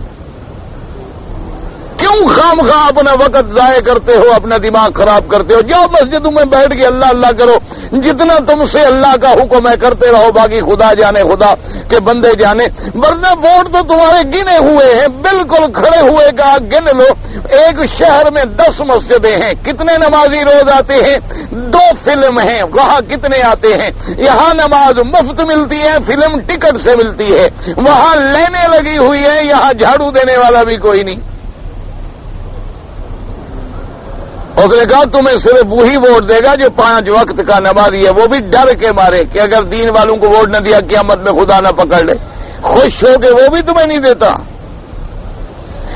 کیوں خام خواہ اپنا وقت ضائع کرتے ہو، اپنا دماغ خراب کرتے ہو؟ جاؤ مسجدوں میں بیٹھ کے اللہ اللہ کرو، جتنا تم سے اللہ کا حکم ہے کرتے رہو، باقی خدا جانے، خدا کے بندے جانے، ورنہ ووٹ تو تمہارے گنے ہوئے ہیں، بالکل کھڑے ہوئے کا گن لو۔ ایک شہر میں 10 مسجدیں ہیں، کتنے نمازی روز آتے ہیں؟ 2 فلم ہیں، وہاں کتنے آتے ہیں؟ یہاں نماز مفت ملتی ہے، فلم ٹکٹ سے ملتی ہے، وہاں لینے لگی ہوئی ہے، یہاں جھاڑو دینے والا بھی کوئی نہیں۔ اس نے کہا تمہیں صرف وہی ووٹ دے گا جو 5 وقت کا نمازی ہے، وہ بھی ڈر کے مارے کہ اگر دین والوں کو ووٹ نہ دیا قیامت میں خدا نہ پکڑ لے، خوش ہو کے وہ بھی تمہیں نہیں دیتا،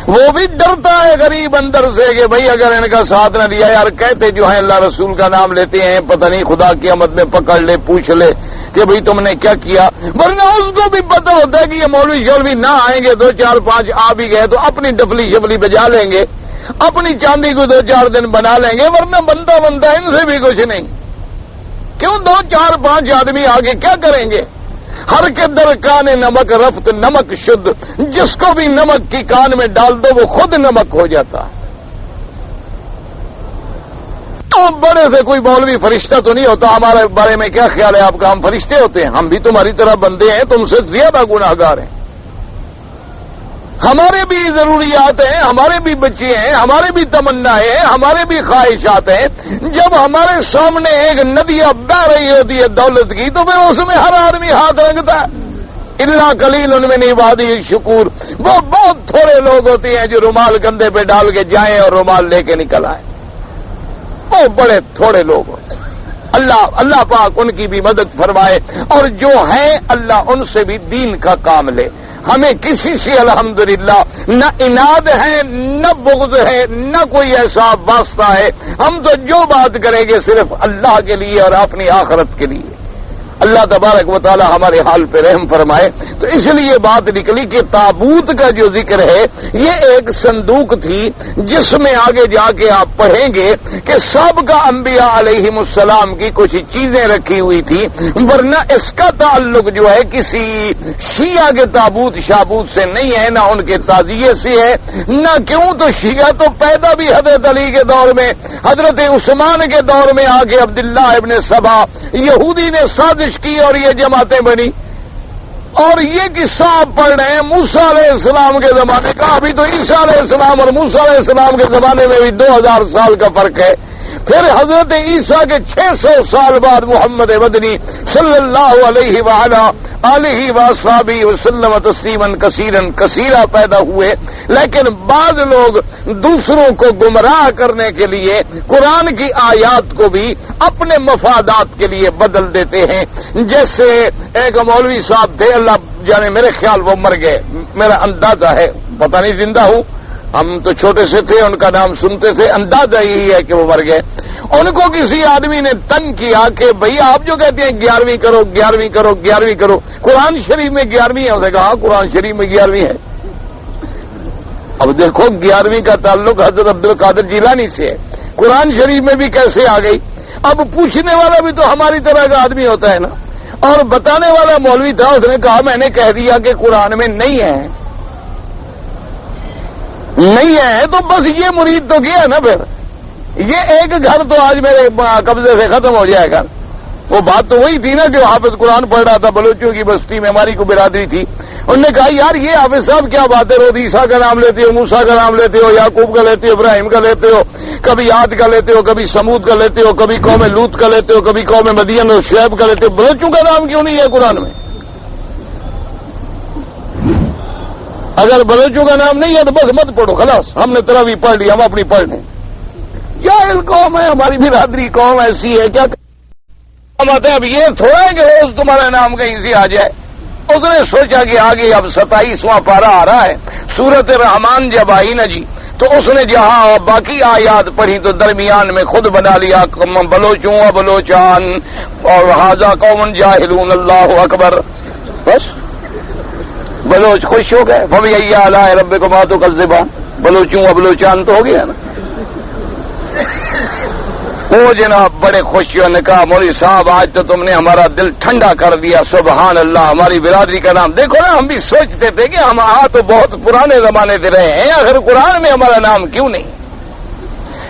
وہ بھی ڈرتا ہے غریب اندر سے کہ بھائی اگر ان کا ساتھ نہ دیا، یار کہتے جو ہیں اللہ رسول کا نام لیتے ہیں، پتہ نہیں خدا قیامت میں پکڑ لے، پوچھ لے کہ بھئی تم نے کیا کیا، ورنہ اس کو بھی پتہ ہوتا ہے کہ یہ مولوی شولوی نہ آئیں گے، 2 4 5 آ بھی گئے تو اپنی ڈفلی شفلی بجا لیں گے، اپنی چاندی کو 2 4 دن بنا لیں گے، ورنہ بنتا ان سے بھی کچھ نہیں۔ کیوں 2 4 5 آدمی آگے کیا کریں گے؟ ہر کے در کان نمک رفت نمک شد، جس کو بھی نمک کی کان میں ڈال دو وہ خود نمک ہو جاتا ہے۔ تو بڑے سے کوئی مولوی فرشتہ تو نہیں ہوتا، ہمارے بارے میں کیا خیال ہے آپ کا؟ ہم فرشتے ہوتے ہیں؟ ہم بھی تمہاری طرح بندے ہیں، تم سے زیادہ گناہگار ہیں، ہمارے بھی ضروریات ہیں، ہمارے بھی بچے ہیں، ہمارے بھی تمنائیں ہیں، ہمارے بھی خواہشات ہیں۔ جب ہمارے سامنے ایک ندیاں بہہ رہی ہوتی ہے دولت کی تو پھر اس میں ہر آدمی ہاتھ رکھتا ہے۔ اللہ قلیل ان میں عبادی شکور، وہ بہت تھوڑے لوگ ہوتے ہیں جو رومال کندھے پہ ڈال کے جائیں اور رومال لے کے نکل آئیں، وہ بڑے تھوڑے لوگ ہوتے ہیں۔ اللہ پاک ان کی بھی مدد فرمائے، اور جو ہیں اللہ ان سے بھی دین کا کام لے۔ ہمیں کسی سے الحمدللہ نہ اناد ہے، نہ بغض ہے، نہ کوئی ایسا واسطہ ہے، ہم تو جو بات کریں گے صرف اللہ کے لیے اور اپنی آخرت کے لیے۔ اللہ تبارک و تعالی ہمارے حال پہ رحم فرمائے۔ تو اس لیے بات نکلی کہ تابوت کا جو ذکر ہے یہ ایک صندوق تھی جس میں آگے جا کے آپ پڑھیں گے کہ سابقہ انبیاء علیہم السلام کی کچھ چیزیں رکھی ہوئی تھی، ورنہ اس کا تعلق جو ہے کسی شیعہ کے تابوت شابوت سے نہیں ہے، نہ ان کے تعزیے سے ہے، نہ کیوں تو شیعہ تو پیدا بھی حضرت علی کے دور میں، حضرت عثمان کے دور میں آگے عبداللہ ابن سبا یہودی نے سازش کی اور یہ جماعتیں بنی۔ اور یہ قصہ آپ پڑھ رہے ہیں موسیٰ علیہ السلام کے زمانے کا، ابھی تو عیسیٰ علیہ السلام اور موسیٰ علیہ السلام کے زمانے میں بھی 2000 سال کا فرق ہے۔ پھر حضرت عیسیٰ کے 600 سال بعد محمد مدنی صلی اللہ علیہ وآلہ آلہ وصحبہ وسلم تسلیما کثیرا پیدا ہوئے، لیکن بعض لوگ دوسروں کو گمراہ کرنے کے لیے قرآن کی آیات کو بھی اپنے مفادات کے لیے بدل دیتے ہیں۔ جیسے ایک مولوی صاحب تھے، اللہ جانے میرے خیال وہ مر گئے، میرا اندازہ ہے، پتہ نہیں زندہ ہوں، ہم تو چھوٹے سے تھے، ان کا نام سنتے تھے، اندازہ یہی ہے کہ وہ مر گئے۔ ان کو کسی آدمی نے تنگ کیا کہ بھئی آپ جو کہتے ہیں 11ویں کرو 11ویں کرو 11ویں کرو، قرآن شریف میں 11ویں ہے؟ اس نے کہا قرآن شریف میں 11ویں ہے۔ اب دیکھو 11ویں کا تعلق حضرت عبد القادر جیلانی سے ہے، قرآن شریف میں بھی کیسے آ گئی؟ اب پوچھنے والا بھی تو ہماری طرح کا آدمی ہوتا ہے نا، اور بتانے والا مولوی تھا، اس نے کہا میں نے کہہ دیا کہ قرآن میں نہیں ہے، نہیں ہے تو بس یہ مرید تو گیا نا، پھر یہ ایک گھر تو آج میرے قبضے سے ختم ہو جائے گا۔ وہ بات تو وہی تھی نا جو حافظ قرآن پڑھ رہا تھا بلوچوں کی بستی میں، ہماری کو برادری تھی، انہوں نے کہا یار یہ حافظ صاحب کیا بات ہے، روز عیسیٰ کا نام لیتے ہو، موسیٰ کا نام لیتے ہو، یعقوب کا لیتے ہو، ابراہیم کا لیتے ہو، کبھی عاد کا لیتے ہو، کبھی سمود کا لیتے ہو، کبھی قوم لوط کا لیتے ہو، کبھی قوم مدین اور شعیب کا لیتے ہو، بلوچوں کا نام کیوں نہیں ہے قرآن میں؟ اگر بلوچوں کا نام نہیں ہے تو بس مت پڑھو، خلاص ہم نے تراویح پڑھ لی، ہم اپنی پڑھ لیں۔ جاہل قوم ہے ہماری برادری، قوم ایسی ہے کیا آتے ہیں؟ اب یہ تھوڑا ہے کہ روز تمہارا نام کہیں سے آ جائے۔ اس نے سوچا کہ آگے اب 27واں پارہ آ رہا ہے، سورت رحمان جب آئی نا جی تو اس نے جہاں باقی آیات پڑھی تو درمیان میں خود بنا لیا بلوچوں و بلوچان اور ھذا قوم جاہلون اللہ اکبر، بس بلوچ خوش ہو گئے، فبأي آلاء ربكما تكذبان، بلوچوں و بلوچان تو ہو گیا نا۔ وہ جناب بڑے خوشیوں نے کہا مولوی صاحب آج تو تم نے ہمارا دل ٹھنڈا کر دیا، سبحان اللہ، ہماری برادری کا نام دیکھو نا، ہم بھی سوچتے تھے کہ ہم تو بہت پرانے زمانے سے رہے ہیں، آخر قرآن میں ہمارا نام کیوں نہیں؟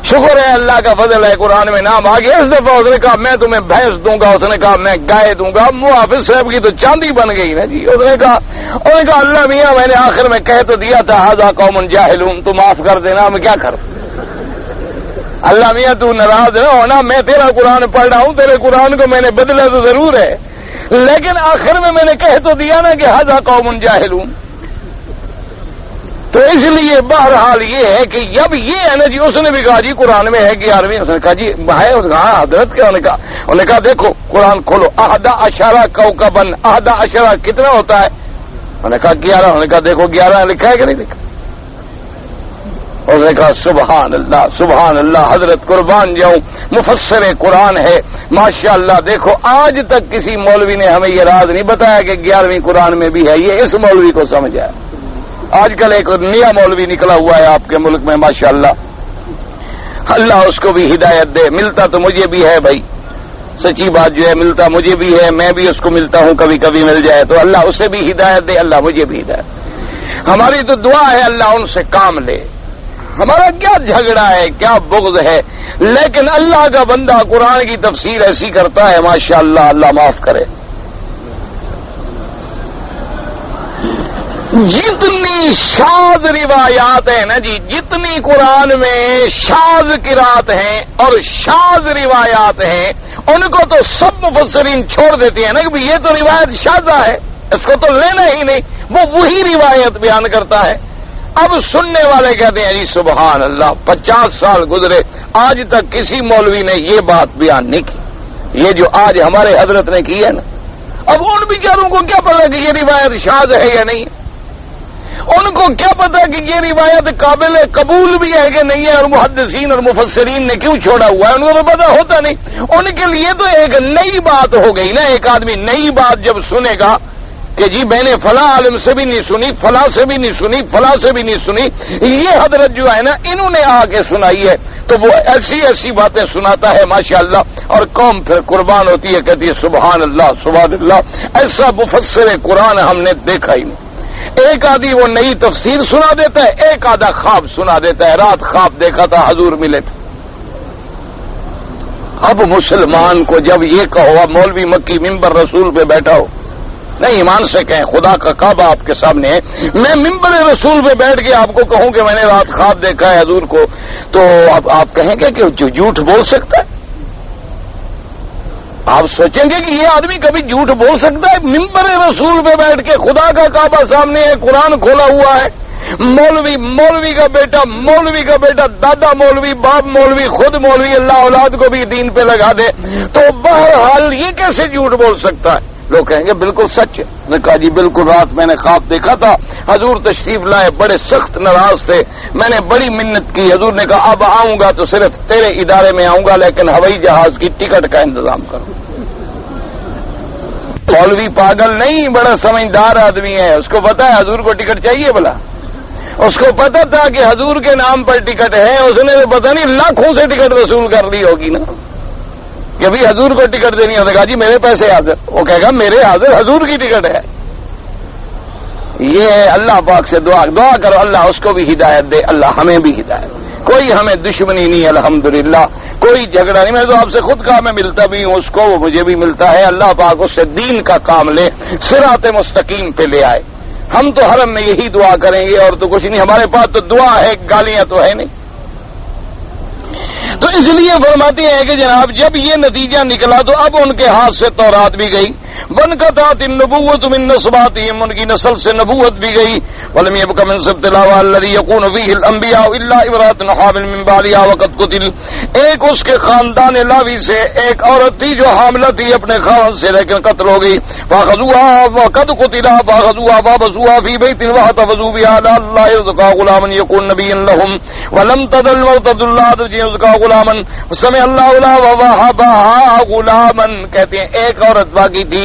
شکر ہے اللہ کا فضل ہے قرآن میں نام آ گیا۔ اس دفعہ اس نے کہا میں تمہیں بھینس دوں گا، اس نے کہا میں گائے دوں گا، حافظ صاحب کی تو چاندی بن گئی نا جی۔ اس نے کہا اللہ میاں میں نے آخر میں کہہ تو دیا تھا ھذا قوم جاہلون، تو معاف کر دینا، میں کیا کروں؟ اللہ میاں تو ناراض نہ ہونا، میں تیرا قرآن پڑھ رہا ہوں، تیرے قرآن کو میں نے بدلا تو ضرور ہے، لیکن آخر میں نے کہہ تو دیا نا کہ ھذا قوم جاہلون۔ تو اس لیے بہرحال یہ ہے کہ اب یہ ہے نا جی، اس نے بھی کہا جی قرآن میں ہے 11ویں، اس نے کہا جی ہے، ہاں حضرت کیا؟ انہوں نے کہا دیکھو قرآن کھولو، 11 کوكبا، 11 کتنا ہوتا ہے؟ انہوں نے کہا 11، انہوں نے کہا دیکھو 11 لکھا ہے کہ نہیں لکھا؟ اس نے کہا سبحان اللہ سبحان اللہ، حضرت قربان جاؤں مفسر قرآن ہے ماشاء اللہ۔ دیکھو آج تک کسی مولوی نے ہمیں یہ راز نہیں بتایا کہ 11ویں قرآن میں بھی ہے، یہ اس مولوی کو سمجھا ہے۔ آج کل ایک نیا مولوی نکلا ہوا ہے آپ کے ملک میں ماشاء اللہ، اللہ اس کو بھی ہدایت دے۔ ملتا تو مجھے بھی ہے بھائی، سچی بات جو ہے، ملتا مجھے بھی ہے، میں بھی اس کو ملتا ہوں، کبھی کبھی مل جائے تو اللہ اسے بھی ہدایت دے، اللہ مجھے بھی ہدایت۔ ہماری تو دعا ہے اللہ ان سے کام لے، ہمارا کیا جھگڑا ہے، کیا بغض ہے، لیکن اللہ کا بندہ قرآن کی تفسیر ایسی کرتا ہے ماشاء اللہ، اللہ معاف کرے۔ جتنی شاذ روایات ہیں نا جی، جتنی قرآن میں شاذ قرات ہیں اور شاذ روایات ہیں، ان کو تو سب مفسرین چھوڑ دیتے ہیں نا کہ یہ تو روایت شاذہ ہے، اس کو تو لینا ہی نہیں، وہ وہی روایت بیان کرتا ہے۔ اب سننے والے کہتے ہیں جی سبحان اللہ، 50 سال گزرے آج تک کسی مولوی نے یہ بات بیان نہیں کی، یہ جو آج ہمارے حضرت نے کی ہے نا، اب ان بیچاروں کو کیا پتا کہ یہ روایت شاذ ہے یا نہیں ہے؟ ان کو کیا پتا کہ یہ روایت قابل قبول بھی ہے کہ نہیں ہے، اور محدثین اور مفسرین نے کیوں چھوڑا ہوا ہے، ان کو تو پتا ہوتا نہیں. ان کے لیے تو ایک نئی بات ہو گئی نا. ایک آدمی نئی بات جب سنے گا کہ جی میں نے فلاں عالم سے بھی نہیں سنی، فلاں سے بھی نہیں سنی، فلاں سے بھی نہیں سنی، یہ حضرت جو ہے نا انہوں نے آ کے سنائی ہے، تو وہ ایسی ایسی باتیں سناتا ہے ماشاءاللہ، اور قوم پھر قربان ہوتی ہے، کہتی ہے سبحان اللہ سبحان اللہ. ایسا مفسر قرآن ہم نے دیکھا ہی نہیں. ایک آدھی وہ نئی تفسیر سنا دیتا ہے، ایک آدھا خواب سنا دیتا ہے. رات خواب دیکھا تھا حضور ملے تھے. اب مسلمان کو جب یہ کہو، مولوی مکی ممبر رسول پہ بیٹھا ہو، نہیں ایمان سے کہیں خدا کا کعبہ آپ کے سامنے ہے، میں ممبر رسول پہ بیٹھ کے آپ کو کہوں کہ میں نے رات خواب دیکھا ہے حضور کو، تو اب آپ کہیں گے کہ جھوٹ بول سکتا ہے؟ آپ سوچیں گے کہ یہ آدمی کبھی جھوٹ بول سکتا ہے؟ ممبر رسول پہ بیٹھ کے خدا کا کعبہ سامنے ہے، قرآن کھولا ہوا ہے، مولوی کا بیٹا دادا مولوی، باپ مولوی، خود مولوی، اللہ اولاد کو بھی دین پہ لگا دے، تو بہرحال یہ کیسے جھوٹ بول سکتا ہے؟ لوگ کہیں گے بالکل سچ ہے. میں نے کہا جی بالکل، رات میں نے خواب دیکھا تھا، حضور تشریف لائے، بڑے سخت ناراض تھے، میں نے بڑی منت کی، حضور نے کہا اب آؤں گا تو صرف تیرے ادارے میں آؤں گا، لیکن ہوائی جہاز کی ٹکٹ کا انتظام کرو. مولوی پاگل نہیں، بڑا سمجھدار آدمی ہے، اس کو پتا ہے حضور کو ٹکٹ چاہیے. بلا اس کو پتا تھا کہ حضور کے نام پر ٹکٹ ہے، اس نے پتا نہیں لاکھوں سے ٹکٹ وصول کر لی ہوگی نا کہ ابھی حضور کو ٹکٹ دینی ہے. کہا جی میرے پیسے حاضر، وہ کہے گا میرے حاضر، حضور کی ٹکٹ ہے. یہ اللہ پاک سے دعا کرو، اللہ اس کو بھی ہدایت دے، اللہ ہمیں بھی ہدایت. کوئی ہمیں دشمنی نہیں الحمدللہ، کوئی جھگڑا نہیں. میں تو آپ سے خود کہا میں ملتا بھی ہوں اس کو، وہ مجھے بھی ملتا ہے. اللہ پاک اس سے دین کا کام لے، صراط مستقیم پہ لے آئے. ہم تو حرم میں یہی دعا کریں گے اور تو کچھ نہیں، ہمارے پاس تو دعا ہے، گالیاں تو ہے نہیں. تو اس لیے فرماتے ہیں کہ جناب جب یہ نتیجہ نکلا تو اب ان کے ہاتھ سے تورات بھی گئی، بنقطعت النبوۃ من نسباتہم، ان کی نسل سے نبوت بھی گئی. ولم يبق من سبط الهوى الذي يكون فيه الانبياء الا امرأة حامل من بعلها وقد قتل. ایک اس کے خاندان لاوی سے ایک عورت تھی جو حاملہ تھی اپنے خاوند سے، لیکن قتل ہو گئی. فاخذوها وقد قتل فاخذوها فابسوها في بيت واحتفظوا بها لا يرزقها غلاما يكون نبيا لهم ولم تزل موتة الله يرزقها غلاما سمع الله لا ووهبها غلاما. کہتے ہیں ایک عورت باقی تھی،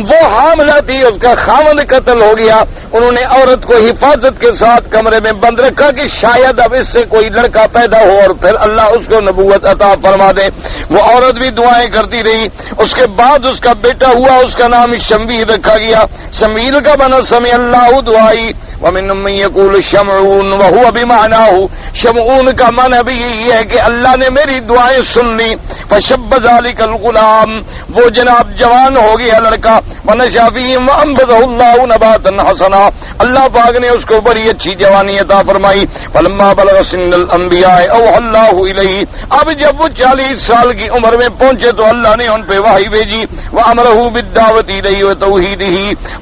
وہ حاملہ تھی، اس کا خاوند قتل ہو گیا. انہوں نے عورت کو حفاظت کے ساتھ کمرے میں بند رکھا کہ شاید اب اس سے کوئی لڑکا پیدا ہو اور پھر اللہ اس کو نبوت عطا فرما دے. وہ عورت بھی دعائیں کرتی رہی. اس کے بعد اس کا بیٹا ہوا، اس کا نام شمویل رکھا گیا. شمویل کا بنا سمع اللہ دعائی. ومنهم من يقول شمعون وهو بمعناه، شمعون کا معنی بھی یہی ہے کہ اللہ نے میری دعائیں سن لی. فشب ذلك الغلام، وہ جناب جوان ہو گیا لڑکا. ونشأ فيهم وأنبته الله نباتا حسنا، اللہ پاک نے اس کو بڑی اچھی جوانی عطا فرمائی. فلما بلغ سن الانبیاء اوحى الله الیہ، اب جب وہ 40 سال کی عمر میں پہنچے تو اللہ نے ان پہ وحی بھیجی. وامرہ بالدعوۃ الیہ وتوحیدہ،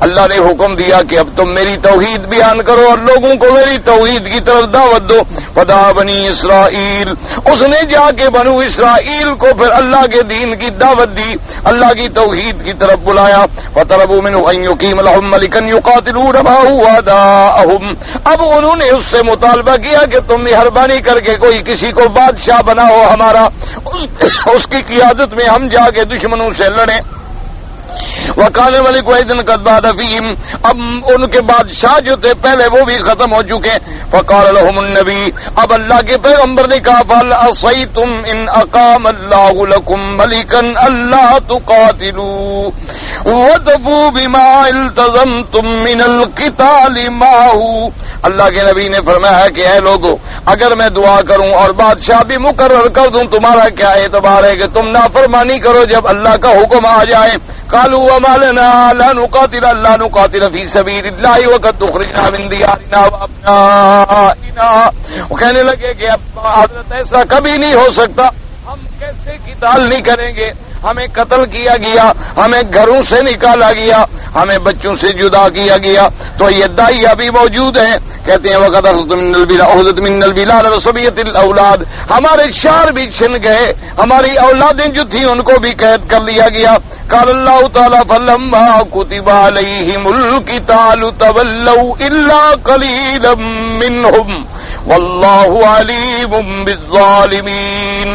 اللہ نے حکم دیا کہ اب تم میری توحید بیان کرو اور لوگوں کو میری توحید کی طرف دعوت دو. فدعا بنی اسرائیل، اس نے جا کے بنو اسرائیل کو پھر اللہ کے دین کی دعوت دی، اللہ کی توحید کی طرف بلایا. فطلبوا منه ان يقيم لهم ملكا يقاتلون معه اعداءهم، اب انہوں نے اس سے مطالبہ کیا کہ تم مہربانی کر کے کوئی کسی کو بادشاہ بناؤ ہمارا، اس کی قیادت میں ہم جا کے دشمنوں سے لڑیں. وکان ملک وحیدن قد بعد فیہم، اب ان کے بادشاہ جو تھے پہلے وہ بھی ختم ہو چکے. فقال لهم النبی، اب اللہ کے پیغمبر نے کہا فهل عصیتم ان اقام اللہ لکم ملکا الا تقاتلوا وتفوا بما التزمتم من القتال معه. اللہ کے نبی نے فرمایا کہ اے لوگو، اگر میں دعا کروں اور بادشاہ بھی مقرر کر دوں تمہارا کیا اعتبار ہے کہ تم نافرمانی کرو جب اللہ کا حکم آ جائے. قالوا وما لنا لا نقاتل في سبيل الله وقد تخرجنا من ديارنا وابنائنا. وہ کہنے لگے کہ حضرت ایسا کبھی نہیں ہو سکتا، ہم کیسے قتال نہیں کریں گے؟ ہمیں قتل کیا گیا، ہمیں گھروں سے نکالا گیا، ہمیں بچوں سے جدا کیا گیا. تو یہ داعیہ بھی موجود ہیں کہتے ہیں وقت اخذت من البلاد رسبیت الاولاد، ہمارے شعر بھی چھن گئے، ہماری اولادیں جو تھیں ان کو بھی قید کر لیا گیا. قال اللہ تعالی فلما كتب عليهم القتال تولوا الا قليلا منهم واللہ علیم بالظالمین.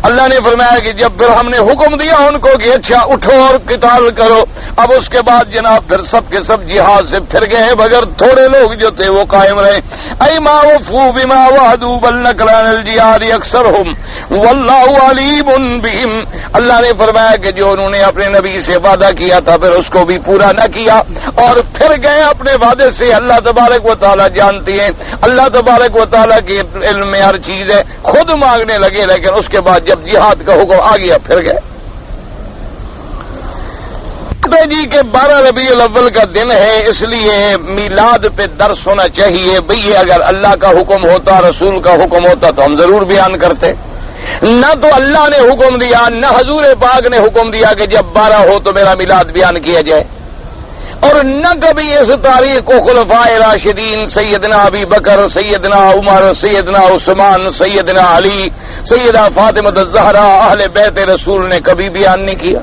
اللہ نے فرمایا کہ جب پھر ہم نے حکم دیا ان کو کہ اچھا اٹھو اور قتال کرو، اب اس کے بعد جناب پھر سب کے سب جہاد سے پھر گئے، مگر تھوڑے لوگ جو تھے وہ قائم رہے. ای ما وفوا بما وعدوا بل نکلان الجہاد اکثرهم واللہ علیم بهم. اللہ نے فرمایا کہ جو انہوں نے اپنے نبی سے وعدہ کیا تھا پھر اس کو بھی پورا نہ کیا اور پھر گئے اپنے وعدے سے، اللہ تبارک و تعالی جانتے ہیں، اللہ تبارک و تعالی کے علم میں ہر چیز ہے. خود مانگنے لگے لیکن اس کے بعد جب جہاد کا حکم آ گیا پھر گئے. جی کہ 12 ربیع الاول کا دن ہے، اس لیے میلاد پہ درس ہونا چاہیے. بھئی اگر اللہ کا حکم ہوتا، رسول کا حکم ہوتا تو ہم ضرور بیان کرتے. نہ تو اللہ نے حکم دیا، نہ حضور پاک نے حکم دیا کہ جب 12 ہو تو میرا میلاد بیان کیا جائے، اور نہ کبھی اس تاریخ کو خلفائے راشدین سیدنا ابی بکر، سیدنا عمر، سیدنا عثمان، سیدنا علی، سیدہ فاطمہ الزہرا، اہل بیت رسول نے کبھی بیان نہیں کیا.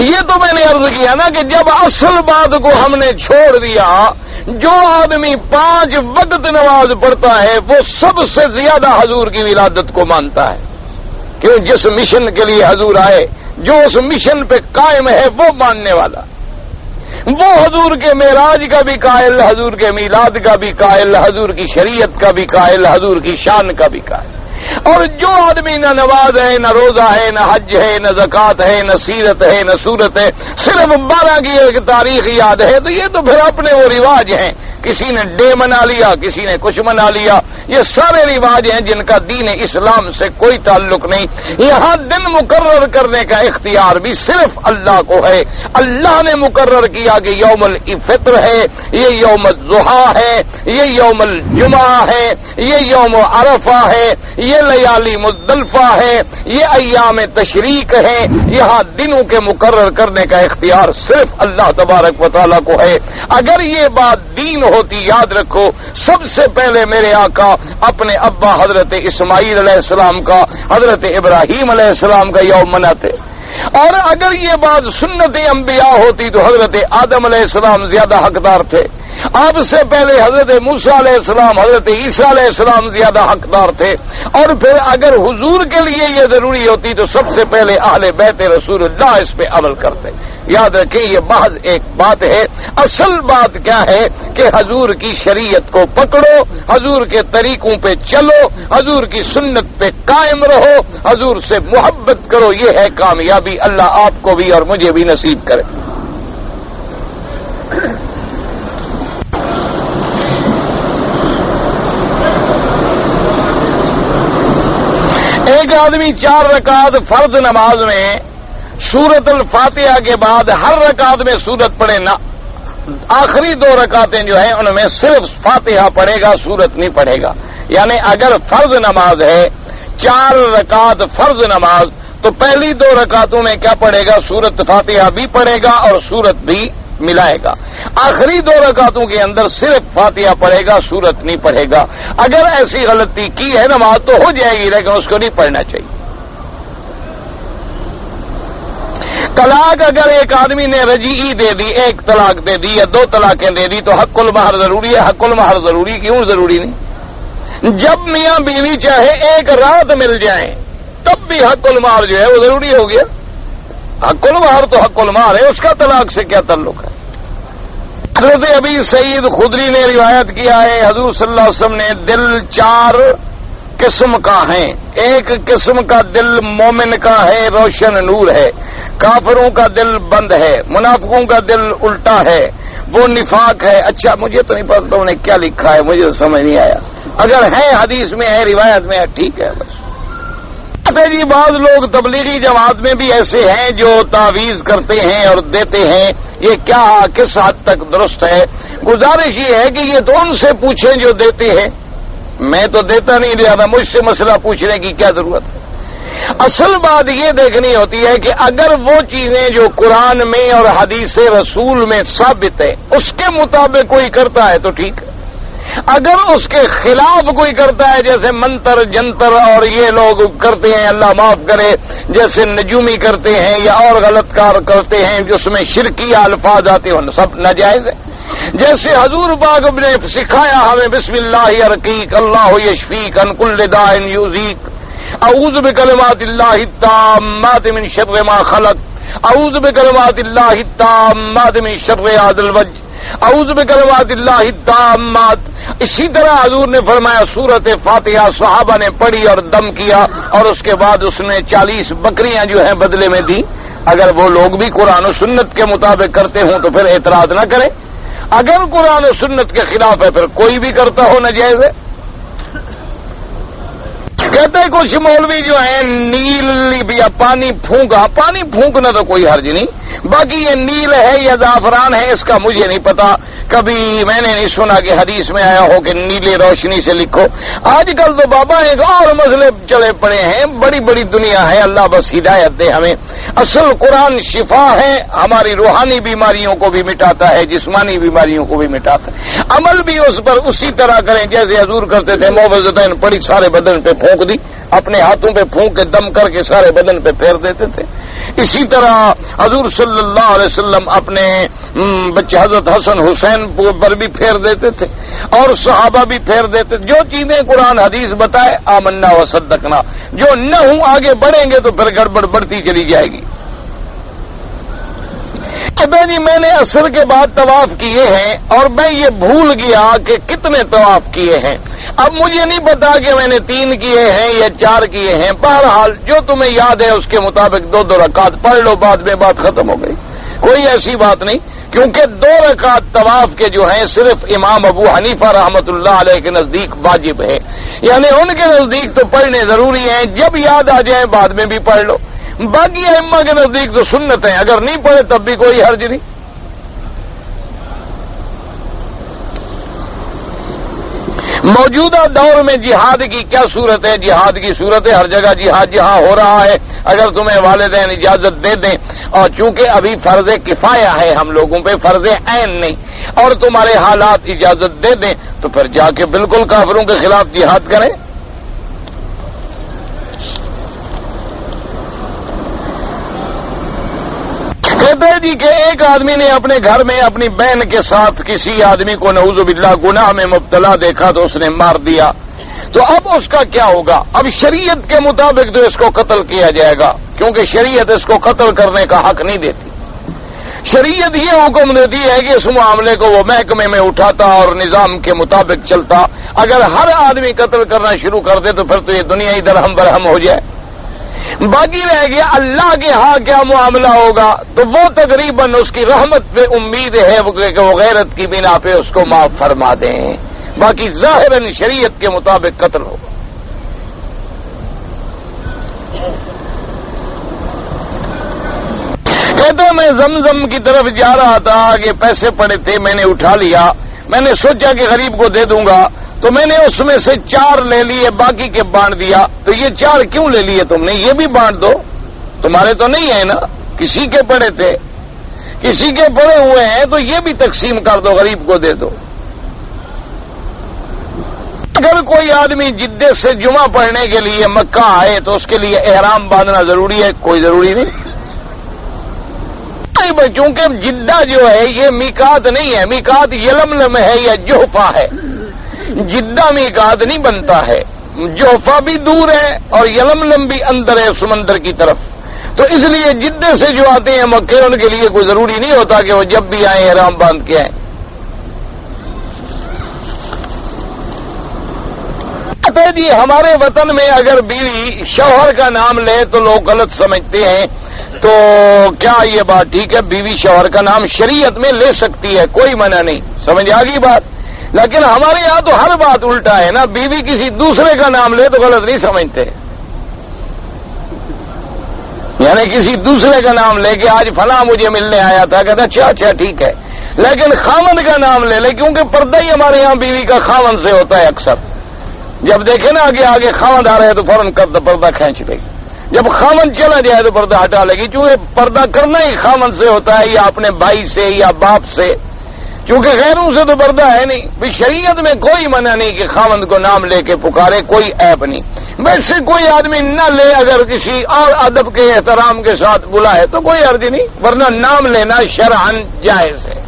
یہ تو میں نے عرض کیا نا کہ جب اصل بات کو ہم نے چھوڑ دیا، جو آدمی 5 وقت نماز پڑھتا ہے وہ سب سے زیادہ حضور کی ولادت کو مانتا ہے. کیوں؟ جس مشن کے لیے حضور آئے، جو اس مشن پہ قائم ہے وہ ماننے والا، وہ حضور کے معراج کا بھی قائل، حضور کے میلاد کا بھی قائل، حضور کی شریعت کا بھی قائل، حضور کی شان کا بھی قائل. اور جو آدمی نہ نماز ہے، نہ روزہ ہے، نہ حج ہے، نہ زکوٰۃ ہے، نہ سیرت ہے، نہ صورت ہے، صرف 12 کی ایک تاریخ یاد ہے، تو یہ تو پھر اپنے وہ رواج ہیں. کسی نے ڈے منا لیا، کسی نے کچھ منا لیا، یہ سارے رواج ہیں جن کا دین اسلام سے کوئی تعلق نہیں. یہاں دن مقرر کرنے کا اختیار بھی صرف اللہ کو ہے. اللہ نے مقرر کیا کہ یوم الفطر ہے، یہ یوم الضحیٰ ہے، یہ یوم الجمعہ ہے، یہ یوم عرفہ ہے، یہ لیالی مزدلفہ ہے، یہ ایام تشریق ہے. یہاں دنوں کے مقرر کرنے کا اختیار صرف اللہ تبارک و تعالیٰ کو ہے. اگر یہ بات دین ہوتی، یاد رکھو سب سے پہلے میرے آقا اپنے ابا حضرت اسماعیل علیہ السلام کا، حضرت ابراہیم علیہ السلام کا یوم مناتے. اور اگر یہ بات سنت انبیاء ہوتی تو حضرت آدم علیہ السلام زیادہ حقدار تھے. آپ سے پہلے حضرت موسیٰ علیہ السلام، حضرت عیسیٰ علیہ السلام زیادہ حقدار تھے. اور پھر اگر حضور کے لیے یہ ضروری ہوتی تو سب سے پہلے اہل بیت رسول اللہ اس پہ عمل کرتے. یاد رکھیں یہ محض ایک بات ہے. اصل بات کیا ہے کہ حضور کی شریعت کو پکڑو، حضور کے طریقوں پہ چلو، حضور کی سنت پہ قائم رہو، حضور سے محبت کرو. یہ ہے کامیابی. اللہ آپ کو بھی اور مجھے بھی نصیب کرے. ایک آدمی 4 رکعت فرض نماز میں سورت الفاتحہ کے بعد ہر رکعت میں سورت پڑھے نہ، آخری 2 رکعتیں جو ہیں ان میں صرف فاتحہ پڑھے گا، سورت نہیں پڑھے گا. یعنی اگر فرض نماز ہے 4 رکعت فرض نماز تو پہلی 2 رکعتوں میں کیا پڑھے گا؟ سورت فاتحہ بھی پڑھے گا اور سورت بھی ملائے گا. آخری 2 رکعتوں کے اندر صرف فاتحہ پڑھے گا، سورت نہیں پڑھے گا. اگر ایسی غلطی کی ہے نماز تو ہو جائے گی لیکن اس کو نہیں پڑھنا چاہیے. طلاق اگر ایک آدمی نے رجعی دے دی، 1 طلاق دے دی یا 2 طلاقیں دے دی تو حق المہر ضروری ہے. حق المہر ضروری کیوں ضروری نہیں؟ جب میاں بیوی چاہے 1 رات مل جائیں تب بھی حق المہر جو ہے وہ ضروری ہو گیا. حق المہر تو حق المہر ہے، اس کا طلاق سے کیا تعلق ہے؟ حضرت ابی سعید خدری نے روایت کیا ہے حضور صلی اللہ علیہ وسلم نے دل 4 قسم کا ہے. ایک قسم کا دل مومن کا ہے، روشن نور ہے. کافروں کا دل بند ہے، منافقوں کا دل الٹا ہے، وہ نفاق ہے. اچھا مجھے تو نہیں پتا انہوں نے کیا لکھا ہے، مجھے سمجھ نہیں آیا. اگر ہے حدیث میں ہے، روایت میں ہے، ٹھیک ہے بس. جی بعض لوگ تبلیغی جماعت میں بھی ایسے ہیں جو تعویذ کرتے ہیں اور دیتے ہیں. یہ کیا کس حد تک درست ہے؟ گزارش یہ ہے کہ یہ تو ان سے پوچھیں جو دیتے ہیں. میں تو دیتا نہیں، لہذا مجھ سے مسئلہ پوچھنے کی کیا ضرورت ہے؟ اصل بات یہ دیکھنی ہوتی ہے کہ اگر وہ چیزیں جو قرآن میں اور حدیث رسول میں ثابت ہے اس کے مطابق کوئی کرتا ہے تو ٹھیک ہے. اگر اس کے خلاف کوئی کرتا ہے، جیسے منتر جنتر اور یہ لوگ کرتے ہیں، اللہ معاف کرے، جیسے نجومی کرتے ہیں یا اور غلط کار کرتے ہیں جس میں شرکیہ الفاظ آتے ہیں، سب ناجائز ہے۔ جیسے حضور پاک نے سکھایا ہمیں بسم اللہ ارقیک اللہ یشفیک عن کل داء یؤذیک، اعوذ بکلمات اللہ التامات من شر ما خلق، اعوذ بکلمات اللہ التامات من شر هذا الوجه، اعوذ بکلمات اللہ التامات۔ اسی طرح حضور نے فرمایا سورۃ فاتحہ صحابہ نے پڑھی اور دم کیا، اور اس کے بعد اس نے 40 بکریاں جو ہیں بدلے میں دی۔ اگر وہ لوگ بھی قرآن و سنت کے مطابق کرتے ہوں تو پھر اعتراض نہ کریں، اگر قرآن و سنت کے خلاف ہے پھر کوئی بھی کرتا ہو ناجائز ہے۔ کہتے ہیں کچھ مولوی جو ہیں نیل یا پانی پھونکنا تو کوئی حرج نہیں، باقی یہ نیل ہے یا زعفران ہے اس کا مجھے نہیں پتا، کبھی میں نے نہیں سنا کہ حدیث میں آیا ہو کہ نیلے روشنی سے لکھو۔ آج کل تو بابا ایک اور مسئلے چلے پڑے ہیں، بڑی بڑی دنیا ہے، اللہ بس ہدایت دے ہمیں۔ اصل قرآن شفا ہے، ہماری روحانی بیماریوں کو بھی مٹاتا ہے، جسمانی بیماریوں کو بھی مٹاتا ہے۔ عمل بھی اس پر اسی طرح کریں جیسے حضور کرتے تھے، معوذتین پڑھی سارے بدن پہ پھونک دی، اپنے ہاتھوں پہ پھونک کے دم کر کے سارے بدن پہ پھیر دیتے تھے۔ اسی طرح حضور صلی اللہ علیہ وسلم اپنے بچے حضرت حسن حسین پر بھی پھیر دیتے تھے اور صحابہ بھی پھیر دیتے تھے۔ جو چیزیں قرآن حدیث بتائے آمنا و صدقنا، جو نہ ہوں آگے بڑھیں گے تو پھر گڑبڑ بڑھتی چلی جائے گی۔ جی میں نے عصر کے بعد طواف کیے ہیں اور میں یہ بھول گیا کہ کتنے طواف کیے ہیں، اب مجھے نہیں پتا کہ میں نے 3 کیے ہیں یا 4 کیے ہیں۔ بہرحال جو تمہیں یاد ہے اس کے مطابق 2 رکعت پڑھ لو، بعد میں بات ختم ہو گئی، کوئی ایسی بات نہیں، کیونکہ 2 رکعت طواف کے جو ہیں صرف امام ابو حنیفہ رحمۃ اللہ علیہ کے نزدیک واجب ہے، یعنی ان کے نزدیک تو پڑھنے ضروری ہیں، جب یاد آ جائیں بعد میں بھی پڑھ لو۔ باقی ائمہ کے نزدیک تو سنت ہیں، اگر نہیں پڑھے تب بھی کوئی حرج نہیں۔ موجودہ دور میں جہاد کی کیا صورت ہے؟ جہاد کی صورت ہے ہر جگہ جہاد جہاں ہو رہا ہے، اگر تمہیں والدین اجازت دے دیں، اور چونکہ ابھی فرض کفایہ ہے ہم لوگوں پہ، فرض عین نہیں، اور تمہارے حالات اجازت دے دیں تو پھر جا کے بالکل کافروں کے خلاف جہاد کریں۔ کہتے ہیں جی کہ ایک آدمی نے اپنے گھر میں اپنی بہن کے ساتھ کسی آدمی کو نعوذ باللہ گناہ میں مبتلا دیکھا تو اس نے مار دیا، تو اب اس کا کیا ہوگا؟ اب شریعت کے مطابق تو اس کو قتل کیا جائے گا، کیونکہ شریعت اس کو قتل کرنے کا حق نہیں دیتی۔ شریعت یہ حکم دیتی ہے کہ اس معاملے کو وہ محکمے میں اٹھاتا اور نظام کے مطابق چلتا۔ اگر ہر آدمی قتل کرنا شروع کر دے تو پھر تو یہ دنیا ہی درہم برہم ہو جائے۔ باقی رہ گیا اللہ کے ہاں کیا معاملہ ہوگا، تو وہ تقریباً اس کی رحمت پہ امید ہے کہ وہ غیرت کی بنا پہ اس کو معاف فرما دیں، باقی ظاہراً شریعت کے مطابق قتل ہوگا۔ کہتا میں زمزم کی طرف جا رہا تھا، آگے پیسے پڑے تھے، میں نے اٹھا لیا، میں نے سوچا کہ غریب کو دے دوں گا، تو میں نے اس میں سے 4 لے لیے، باقی کے بانٹ دیا۔ تو یہ 4 کیوں لے لیے تم نے؟ یہ بھی بانٹ دو، تمہارے تو نہیں ہے نا، کسی کے پڑے تھے، کسی کے پڑے ہوئے ہیں تو یہ بھی تقسیم کر دو، غریب کو دے دو۔ اگر کوئی آدمی جدے سے جمعہ پڑھنے کے لیے مکہ آئے تو اس کے لیے احرام باندھنا ضروری ہے؟ کوئی ضروری نہیں، کیونکہ جدہ جو ہے یہ میقات نہیں ہے، میقات یلملم ہے یا جوفا ہے، جدہ میقات نہیں بنتا ہے، جوفا بھی دور ہے اور یلملم بھی اندر ہے سمندر کی طرف، تو اس لیے جدے سے جو آتے ہیں مکے ان کے لیے کوئی ضروری نہیں ہوتا کہ وہ جب بھی آئیں احرام باندھ کے آئیں۔ جی ہمارے وطن میں اگر بیوی شوہر کا نام لے تو لوگ غلط سمجھتے ہیں، تو کیا یہ بات ٹھیک ہے؟ بیوی شوہر کا نام شریعت میں لے سکتی ہے، کوئی منع نہیں، سمجھ آ گئی بات؟ لیکن ہمارے یہاں تو ہر بات الٹا ہے نا، بیوی کسی دوسرے کا نام لے تو غلط نہیں سمجھتے، یعنی کسی دوسرے کا نام لے کے آج فلاں مجھے ملنے آیا تھا، کہتا اچھا ٹھیک ہے، لیکن خاوند کا نام لے لے، کیونکہ پردہ ہی ہمارے یہاں بیوی کا خاوند سے ہوتا ہے اکثر، جب دیکھے نا آگے خاوند آ رہے تو فوراً پردہ کھینچ دے گی، جب خاوند چلا جائے تو پردہ ہٹا لے گی، کیونکہ پردہ کرنا ہی خاوند سے ہوتا ہے یا اپنے بھائی سے یا باپ سے، چونکہ غیروں سے تو پردہ ہے نہیں، بھی شریعت میں کوئی منع نہیں کہ خاوند کو نام لے کے پکارے، کوئی عیب نہیں۔ ویسے کوئی آدمی نہ لے، اگر کسی اور ادب کے احترام کے ساتھ بلائے تو کوئی حرج نہیں، ورنہ نام لینا شرعاً جائز ہے۔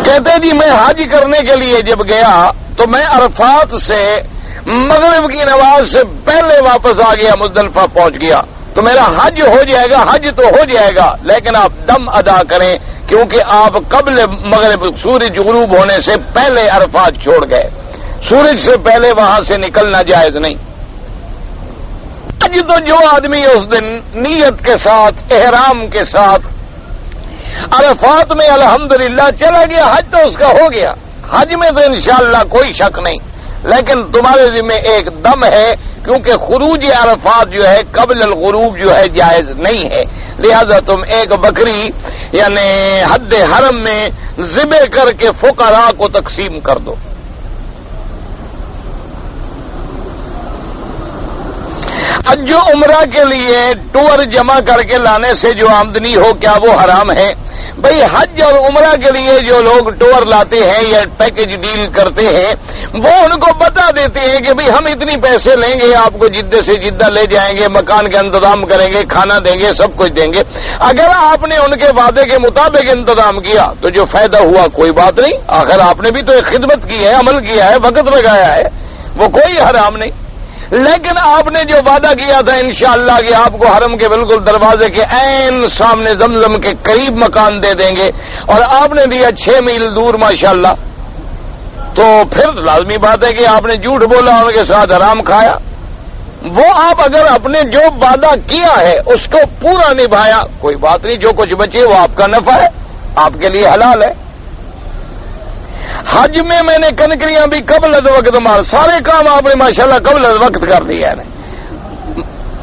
کہتے جی میں حج کرنے کے لیے جب گیا تو میں عرفات سے مغرب کی نماز سے پہلے واپس آ گیا، مزدلفہ پہنچ گیا، تو میرا حج ہو جائے گا؟ حج تو ہو جائے گا، لیکن آپ دم ادا کریں، کیونکہ آپ قبل مغرب سورج غروب ہونے سے پہلے عرفات چھوڑ گئے، سورج سے پہلے وہاں سے نکلنا جائز نہیں۔ حج تو جو آدمی اس دن نیت کے ساتھ، احرام کے ساتھ عرفات میں الحمدللہ چلا گیا، حج تو اس کا ہو گیا، حج میں تو انشاءاللہ کوئی شک نہیں، لیکن تمہارے ذمہ ایک دم ہے، کیونکہ خروج عرفات جو ہے قبل الغروب جو ہے جائز نہیں ہے، لہذا تم ایک بکری یعنی حد حرم میں ذبح کر کے فقراء کو تقسیم کر دو۔ حج و عمرہ کے لیے ٹور جمع کر کے لانے سے جو آمدنی ہو کیا وہ حرام ہے؟ بھئی حج اور عمرہ کے لیے جو لوگ ٹور لاتے ہیں یا پیکج ڈیل کرتے ہیں وہ ان کو بتا دیتے ہیں کہ بھئی ہم اتنی پیسے لیں گے، آپ کو جدہ سے جدہ لے جائیں گے، مکان کا انتظام کریں گے، کھانا دیں گے، سب کچھ دیں گے۔ اگر آپ نے ان کے وعدے کے مطابق انتظام کیا تو جو فائدہ ہوا کوئی بات نہیں، آخر آپ نے بھی تو ایک خدمت کی ہے، عمل کیا ہے، وقت لگایا ہے، وہ کوئی حرام نہیں۔ لیکن آپ نے جو وعدہ کیا تھا انشاءاللہ کہ آپ کو حرم کے بالکل دروازے کے عین سامنے زمزم کے قریب مکان دے دیں گے، اور آپ نے دیا 6 میل دور ماشاءاللہ، تو پھر لازمی بات ہے کہ آپ نے جھوٹ بولا، ان کے ساتھ حرام کھایا۔ وہ آپ اگر اپنے جو وعدہ کیا ہے اس کو پورا نبھایا کوئی بات نہیں، جو کچھ بچے وہ آپ کا نفع ہے، آپ کے لیے حلال ہے۔ حج میں نے کنکریاں بھی قبل از وقت مار، سارے کام آپ نے ماشاءاللہ قبل از وقت کر دیا ہے۔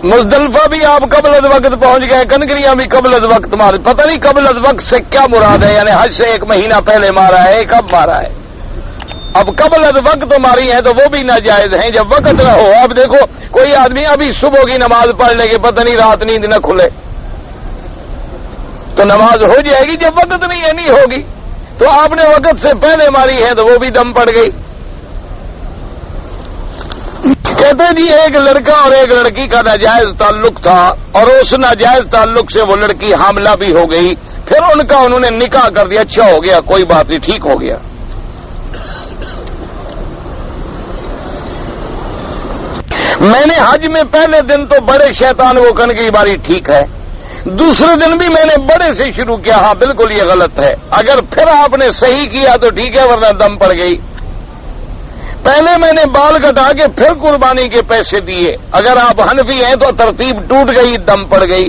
مزدلفہ بھی آپ قبل از وقت پہنچ گئے، کنکریاں بھی قبل از وقت مار، پتہ نہیں قبل از وقت سے کیا مراد ہے، یعنی حج سے 1 مہینہ پہلے مارا ہے، کب مارا ہے؟ اب قبل از وقت ماری ہیں تو وہ بھی ناجائز ہیں جب وقت نہ ہو۔ اب دیکھو کوئی آدمی ابھی صبح کی نماز پڑھ لے کہ پتہ نہیں رات نیند نہ کھلے، تو نماز ہو جائے گی، جب وقت نہیں ہے نہیں ہوگی، تو آپ نے وقت سے پہلے ماری ہے تو وہ بھی دم پڑ گئی۔ کہتے جی ایک لڑکا اور ایک لڑکی کا ناجائز تعلق تھا، اور اس ناجائز تعلق سے وہ لڑکی حاملہ بھی ہو گئی، پھر انہوں نے نکاح کر دیا، اچھا ہو گیا، کوئی بات نہیں، ٹھیک ہو گیا۔ میں نے حج میں پہلے دن تو بڑے شیطان وہ کنکری ماری، ٹھیک ہے، دوسرے دن بھی میں نے بڑے سے شروع کیا، ہاں بالکل یہ غلط ہے، اگر پھر آپ نے صحیح کیا تو ٹھیک ہے، ورنہ دم پڑ گئی۔ پہلے میں نے بال کٹا کے پھر قربانی کے پیسے دیے، اگر آپ حنفی ہیں تو ترتیب ٹوٹ گئی، دم پڑ گئی،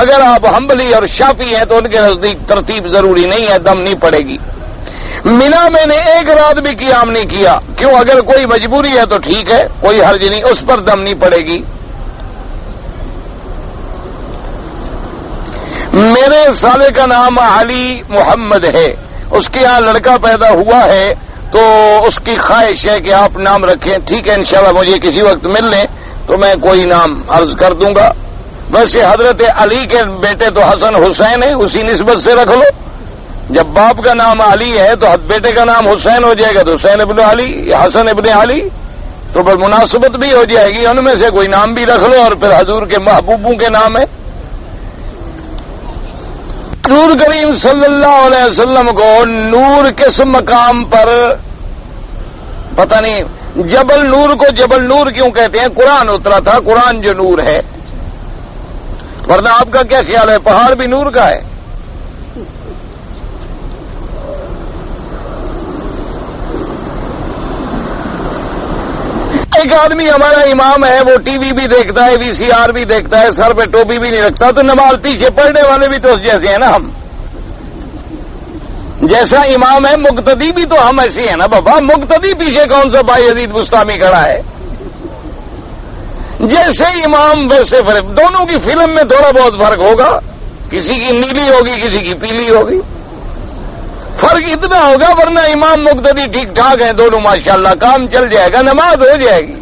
اگر آپ حنبلی اور شافعی ہیں تو ان کے نزدیک ترتیب ضروری نہیں ہے، دم نہیں پڑے گی۔ مینا میں نے 1 رات بھی قیام نہیں کیا، کیوں؟ اگر کوئی مجبوری ہے تو ٹھیک ہے، کوئی حرج نہیں، اس پر دم نہیں پڑے گی۔ میرے سالے کا نام علی محمد ہے، اس کے یہاں لڑکا پیدا ہوا ہے، تو اس کی خواہش ہے کہ آپ نام رکھیں، ٹھیک ہے انشاءاللہ مجھے کسی وقت مل لیں تو میں کوئی نام عرض کر دوں گا۔ ویسے حضرت علی کے بیٹے تو حسن حسین ہیں، اسی نسبت سے رکھ لو، جب باپ کا نام علی ہے تو بیٹے کا نام حسین ہو جائے گا، تو حسین ابن علی، حسن ابن علی، تو بس مناسبت بھی ہو جائے گی، ان میں سے کوئی نام بھی رکھ لو، اور پھر حضور کے محبوبوں کے نام ہے۔ حضور کریم صلی اللہ علیہ وسلم کو نور کس مقام پر پتہ نہیں، جبل نور کو جبل نور کیوں کہتے ہیں؟ قرآن اترا تھا، قرآن جو نور ہے، ورنہ آپ کا کیا خیال ہے پہاڑ بھی نور کا ہے؟ ایک آدمی ہمارا امام ہے، وہ ٹی وی بھی دیکھتا ہے، VCR بھی دیکھتا ہے، سر پہ ٹوپی بھی نہیں رکھتا، تو نماز پیچھے پڑھنے والے بھی تو اس جیسے ہیں نا، ہم جیسا امام ہے مقتدی بھی تو ہم ایسے ہیں نا بابا، مقتدی پیچھے کون سا بھائی عزیز بستامی کھڑا ہے؟ جیسے امام ویسے فرق، دونوں کی فلم میں تھوڑا بہت فرق ہوگا، کسی کی نیلی ہوگی کسی کی پیلی ہوگی، فرق اتنا ہوگا، ورنہ امام مقتدی ٹھیک ٹھاک ہیں دونوں ماشاءاللہ، کام چل جائے گا، نماز ہو جائے گی۔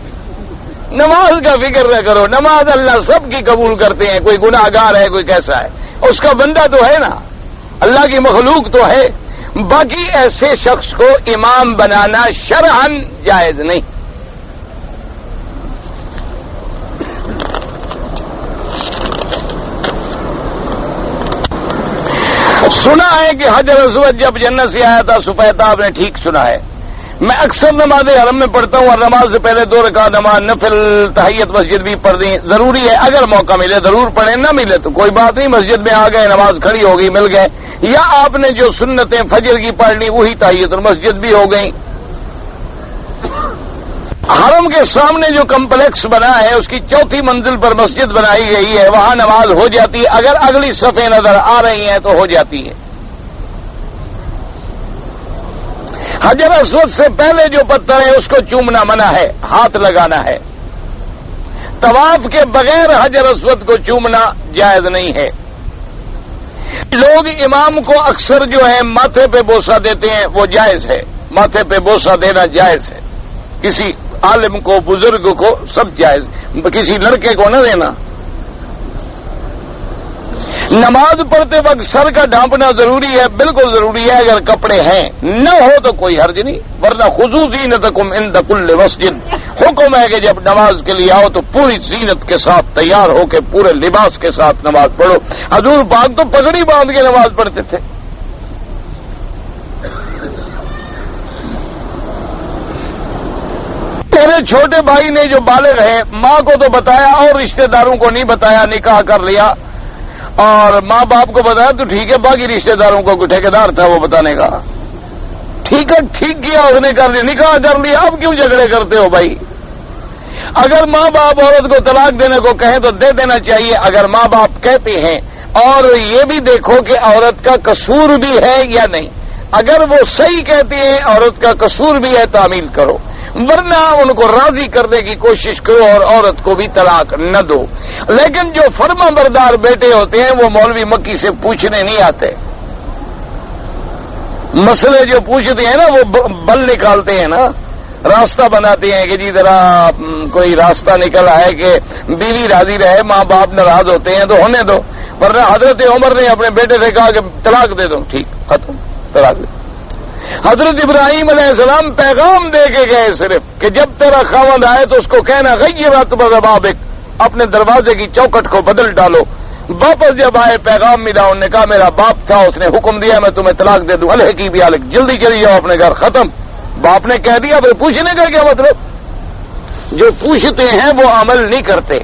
نماز کا فکر نہ کرو، نماز اللہ سب کی قبول کرتے ہیں، کوئی گناہ گار ہے کوئی کیسا ہے، اس کا بندہ تو ہے نا، اللہ کی مخلوق تو ہے. باقی ایسے شخص کو امام بنانا شرعاً جائز نہیں. سنا ہے کہ حجر اسود جب جنت سے آیا تھا سفیدہ، آپ نے ٹھیک سنا ہے. میں اکثر نماز حرم میں پڑھتا ہوں اور نماز سے پہلے 2 رکعت نماز نفل تحیت مسجد بھی پڑھنی ضروری ہے. اگر موقع ملے ضرور پڑھیں، نہ ملے تو کوئی بات نہیں. مسجد میں آ گئے، نماز کھڑی ہو گئی، مل گئے، یا آپ نے جو سنتیں فجر کی پڑھ لی وہی تحیت المسجد بھی ہو گئی. حرم کے سامنے جو کمپلیکس بنا ہے اس کی 4تھی منزل پر مسجد بنائی گئی ہے، وہاں نماز ہو جاتی ہے. اگر اگلی صفیں نظر آ رہی ہیں تو ہو جاتی ہے. حجر اسود سے پہلے جو پتھر ہے اس کو چومنا منع ہے، ہاتھ لگانا ہے. طواف کے بغیر حجر اسود کو چومنا جائز نہیں ہے. لوگ امام کو اکثر جو ہے ماتھے پہ بوسہ دیتے ہیں، وہ جائز ہے. ماتھے پہ بوسہ دینا جائز ہے. کسی عالم کو، بزرگ کو، سب جائز. کسی لڑکے کو نہ دینا. نماز پڑھتے وقت سر کا ڈھانپنا ضروری ہے، بالکل ضروری ہے. اگر کپڑے ہیں نہ ہو تو کوئی حرج نہیں، ورنہ خذوا زینتکم عند کل مسجد. حکم ہے کہ جب نماز کے لیے آؤ تو پوری زینت کے ساتھ تیار ہو کے پورے لباس کے ساتھ نماز پڑھو. حضور پاک تو پگڑی باندھ کے نماز پڑھتے تھے. میرے چھوٹے بھائی نے جو بالغ ہے، ماں کو تو بتایا اور رشتہ داروں کو نہیں بتایا، نکاح کر لیا. اور ماں باپ کو بتایا تو ٹھیک ہے، باقی رشتہ داروں کو کوئی ٹھیکیدار تھا وہ بتانے کا. ٹھیک ہے، ٹھیک کیا، اس نے کر لیا، نکاح کر لیا. اب کیوں جھگڑے کرتے ہو بھائی؟ اگر ماں باپ عورت کو طلاق دینے کو کہیں تو دے دینا چاہیے. اگر ماں باپ کہتے ہیں، اور یہ بھی دیکھو کہ عورت کا قصور بھی ہے یا نہیں. اگر وہ صحیح کہتے ہیں عورت کا قصور بھی ہے تعمیل کرو، ورنہ ان کو راضی کرنے کی کوشش کرو اور عورت کو بھی طلاق نہ دو. لیکن جو فرما بردار بیٹے ہوتے ہیں وہ مولوی مکی سے پوچھنے نہیں آتے. مسئلے جو پوچھتے ہیں نا وہ بل نکالتے ہیں نا، راستہ بناتے ہیں کہ جی ذرا کوئی راستہ نکل آئے کہ بیوی راضی رہے، ماں باپ ناراض ہوتے ہیں تو ہونے دو. ورنہ حضرت عمر نے اپنے بیٹے سے کہا کہ طلاق دے دو، ٹھیک، ختم، طلاق دے. حضرت ابراہیم علیہ السلام پیغام دے کے گئے صرف کہ جب تیرا خاوند آئے تو اس کو کہنا غیرت بابک، اپنے دروازے کی چوکٹ کو بدل ڈالو. واپس جب آئے پیغام ملا، انہوں نے کہا میرا باپ تھا، اس نے حکم دیا میں تمہیں طلاق دے دوں. الہ کی بھی الگ، جلدی چلی جاؤ اپنے گھر، ختم. باپ نے کہہ دیا، پھر پوچھنے کا کیا مطلب؟ جو پوچھتے ہیں وہ عمل نہیں کرتے.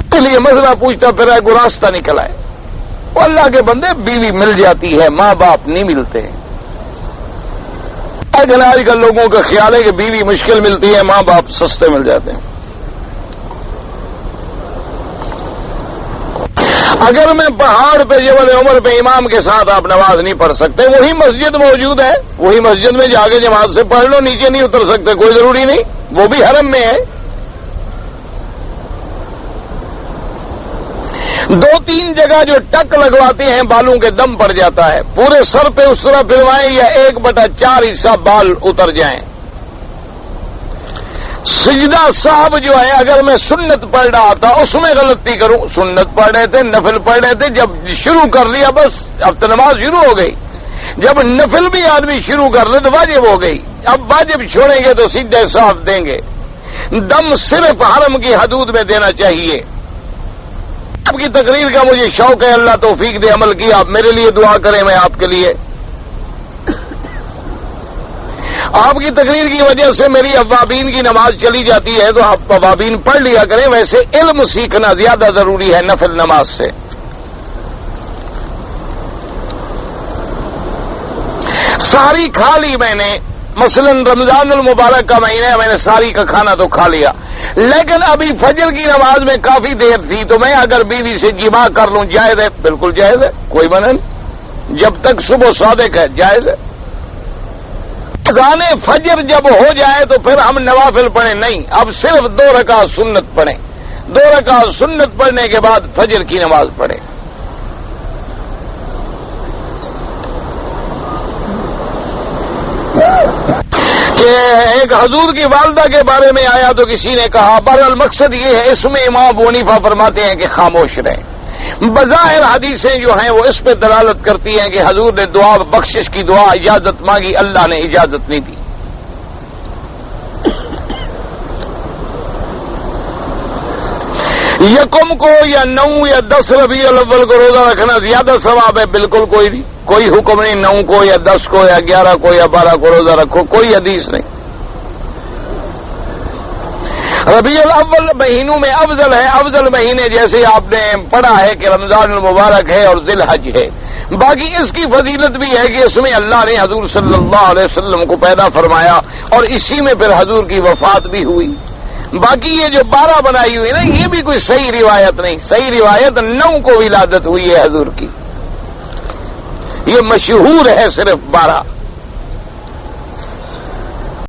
اس لیے مسئلہ پوچھتا پھر کوئی راستہ نکل آئے. وہ اللہ کے بندے، بیوی مل جاتی ہے، ماں باپ نہیں ملتے. آج کل لوگوں کا خیال ہے کہ بیوی مشکل ملتی ہے، ماں باپ سستے مل جاتے ہیں. اگر میں پہاڑ پہ جبل عمر پہ امام کے ساتھ آپ نماز نہیں پڑھ سکتے، وہی مسجد موجود ہے، وہی مسجد میں جا کے جماعت سے پڑھ لو، نیچے نہیں اتر سکتے کوئی ضروری نہیں، وہ بھی حرم میں ہے. 2-3 جگہ جو ٹک لگواتے ہیں بالوں کے دم پڑ جاتا ہے. پورے سر پہ اس طرح پھروائیں یا 1/4 حصہ بال اتر جائیں. سجدہ صاحب جو ہے، اگر میں سنت پڑھ رہا تھا اس میں غلطی کروں، سنت پڑھ رہے تھے، نفل پڑھ رہے تھے، جب شروع کر لیا بس اب تو نماز شروع ہو گئی. جب نفل بھی آدمی شروع کر لے تو واجب ہو گئی. اب واجب چھوڑیں گے تو سجدہ صاحب دیں گے. دم صرف حرم کی حدود میں دینا چاہیے. آپ کی تقریر کا مجھے شوق ہے، اللہ توفیق دے عمل کی. آپ میرے لیے دعا کریں، میں آپ کے لیے. آپ کی تقریر کی وجہ سے میری اوابین کی نماز چلی جاتی ہے تو آپ اوابین پڑھ لیا کریں. ویسے علم سیکھنا زیادہ ضروری ہے نفل نماز سے. ساری کھا لی میں نے، مثلا رمضان المبارک کا مہینہ ہے، میں نے ساری کا کھانا تو کھا لیا، لیکن ابھی فجر کی نماز میں کافی دیر تھی تو میں اگر بیوی سے جماع کر لوں جائز ہے؟ بالکل جائز ہے، کوئی منع نہیں. جب تک صبح صادق ہے جائز ہے. اذان فجر جب ہو جائے تو پھر ہم نوافل پڑھیں نہیں، اب صرف 2 رکعت سنت پڑھیں. 2 رکعت سنت پڑھنے کے بعد فجر کی نماز پڑھیں. کہ ایک حضور کی والدہ کے بارے میں آیا تو کسی نے کہا، بہرحال مقصد یہ ہے، اس میں امام ابو حنیفہ فرماتے ہیں کہ خاموش رہیں. بظاہر حدیثیں جو ہیں وہ اس پہ دلالت کرتی ہیں کہ حضور نے دعا بخشش کی دعا اجازت مانگی، اللہ نے اجازت نہیں دی۔ یکم کو یا 9 یا 10 ربیع الاول کو روزہ رکھنا زیادہ ثواب ہے؟ بالکل کوئی نہیں، کوئی حکم نہیں 9 کو یا 10 کو یا 11 کو یا 12 کو روزہ رکھو، کوئی حدیث نہیں۔ ربیع الاول مہینوں میں افضل ہے، افضل مہینے جیسے آپ نے پڑھا ہے کہ رمضان المبارک ہے اور ذی الحج ہے، باقی اس کی فضیلت بھی ہے کہ اس میں اللہ نے حضور صلی اللہ علیہ وسلم کو پیدا فرمایا اور اسی میں پھر حضور کی وفات بھی ہوئی۔ باقی یہ جو 12 بنائی ہوئی نا، یہ بھی کوئی صحیح روایت نہیں، صحیح روایت 9 کو ولادت ہوئی ہے حضور کی، یہ مشہور ہے صرف 12۔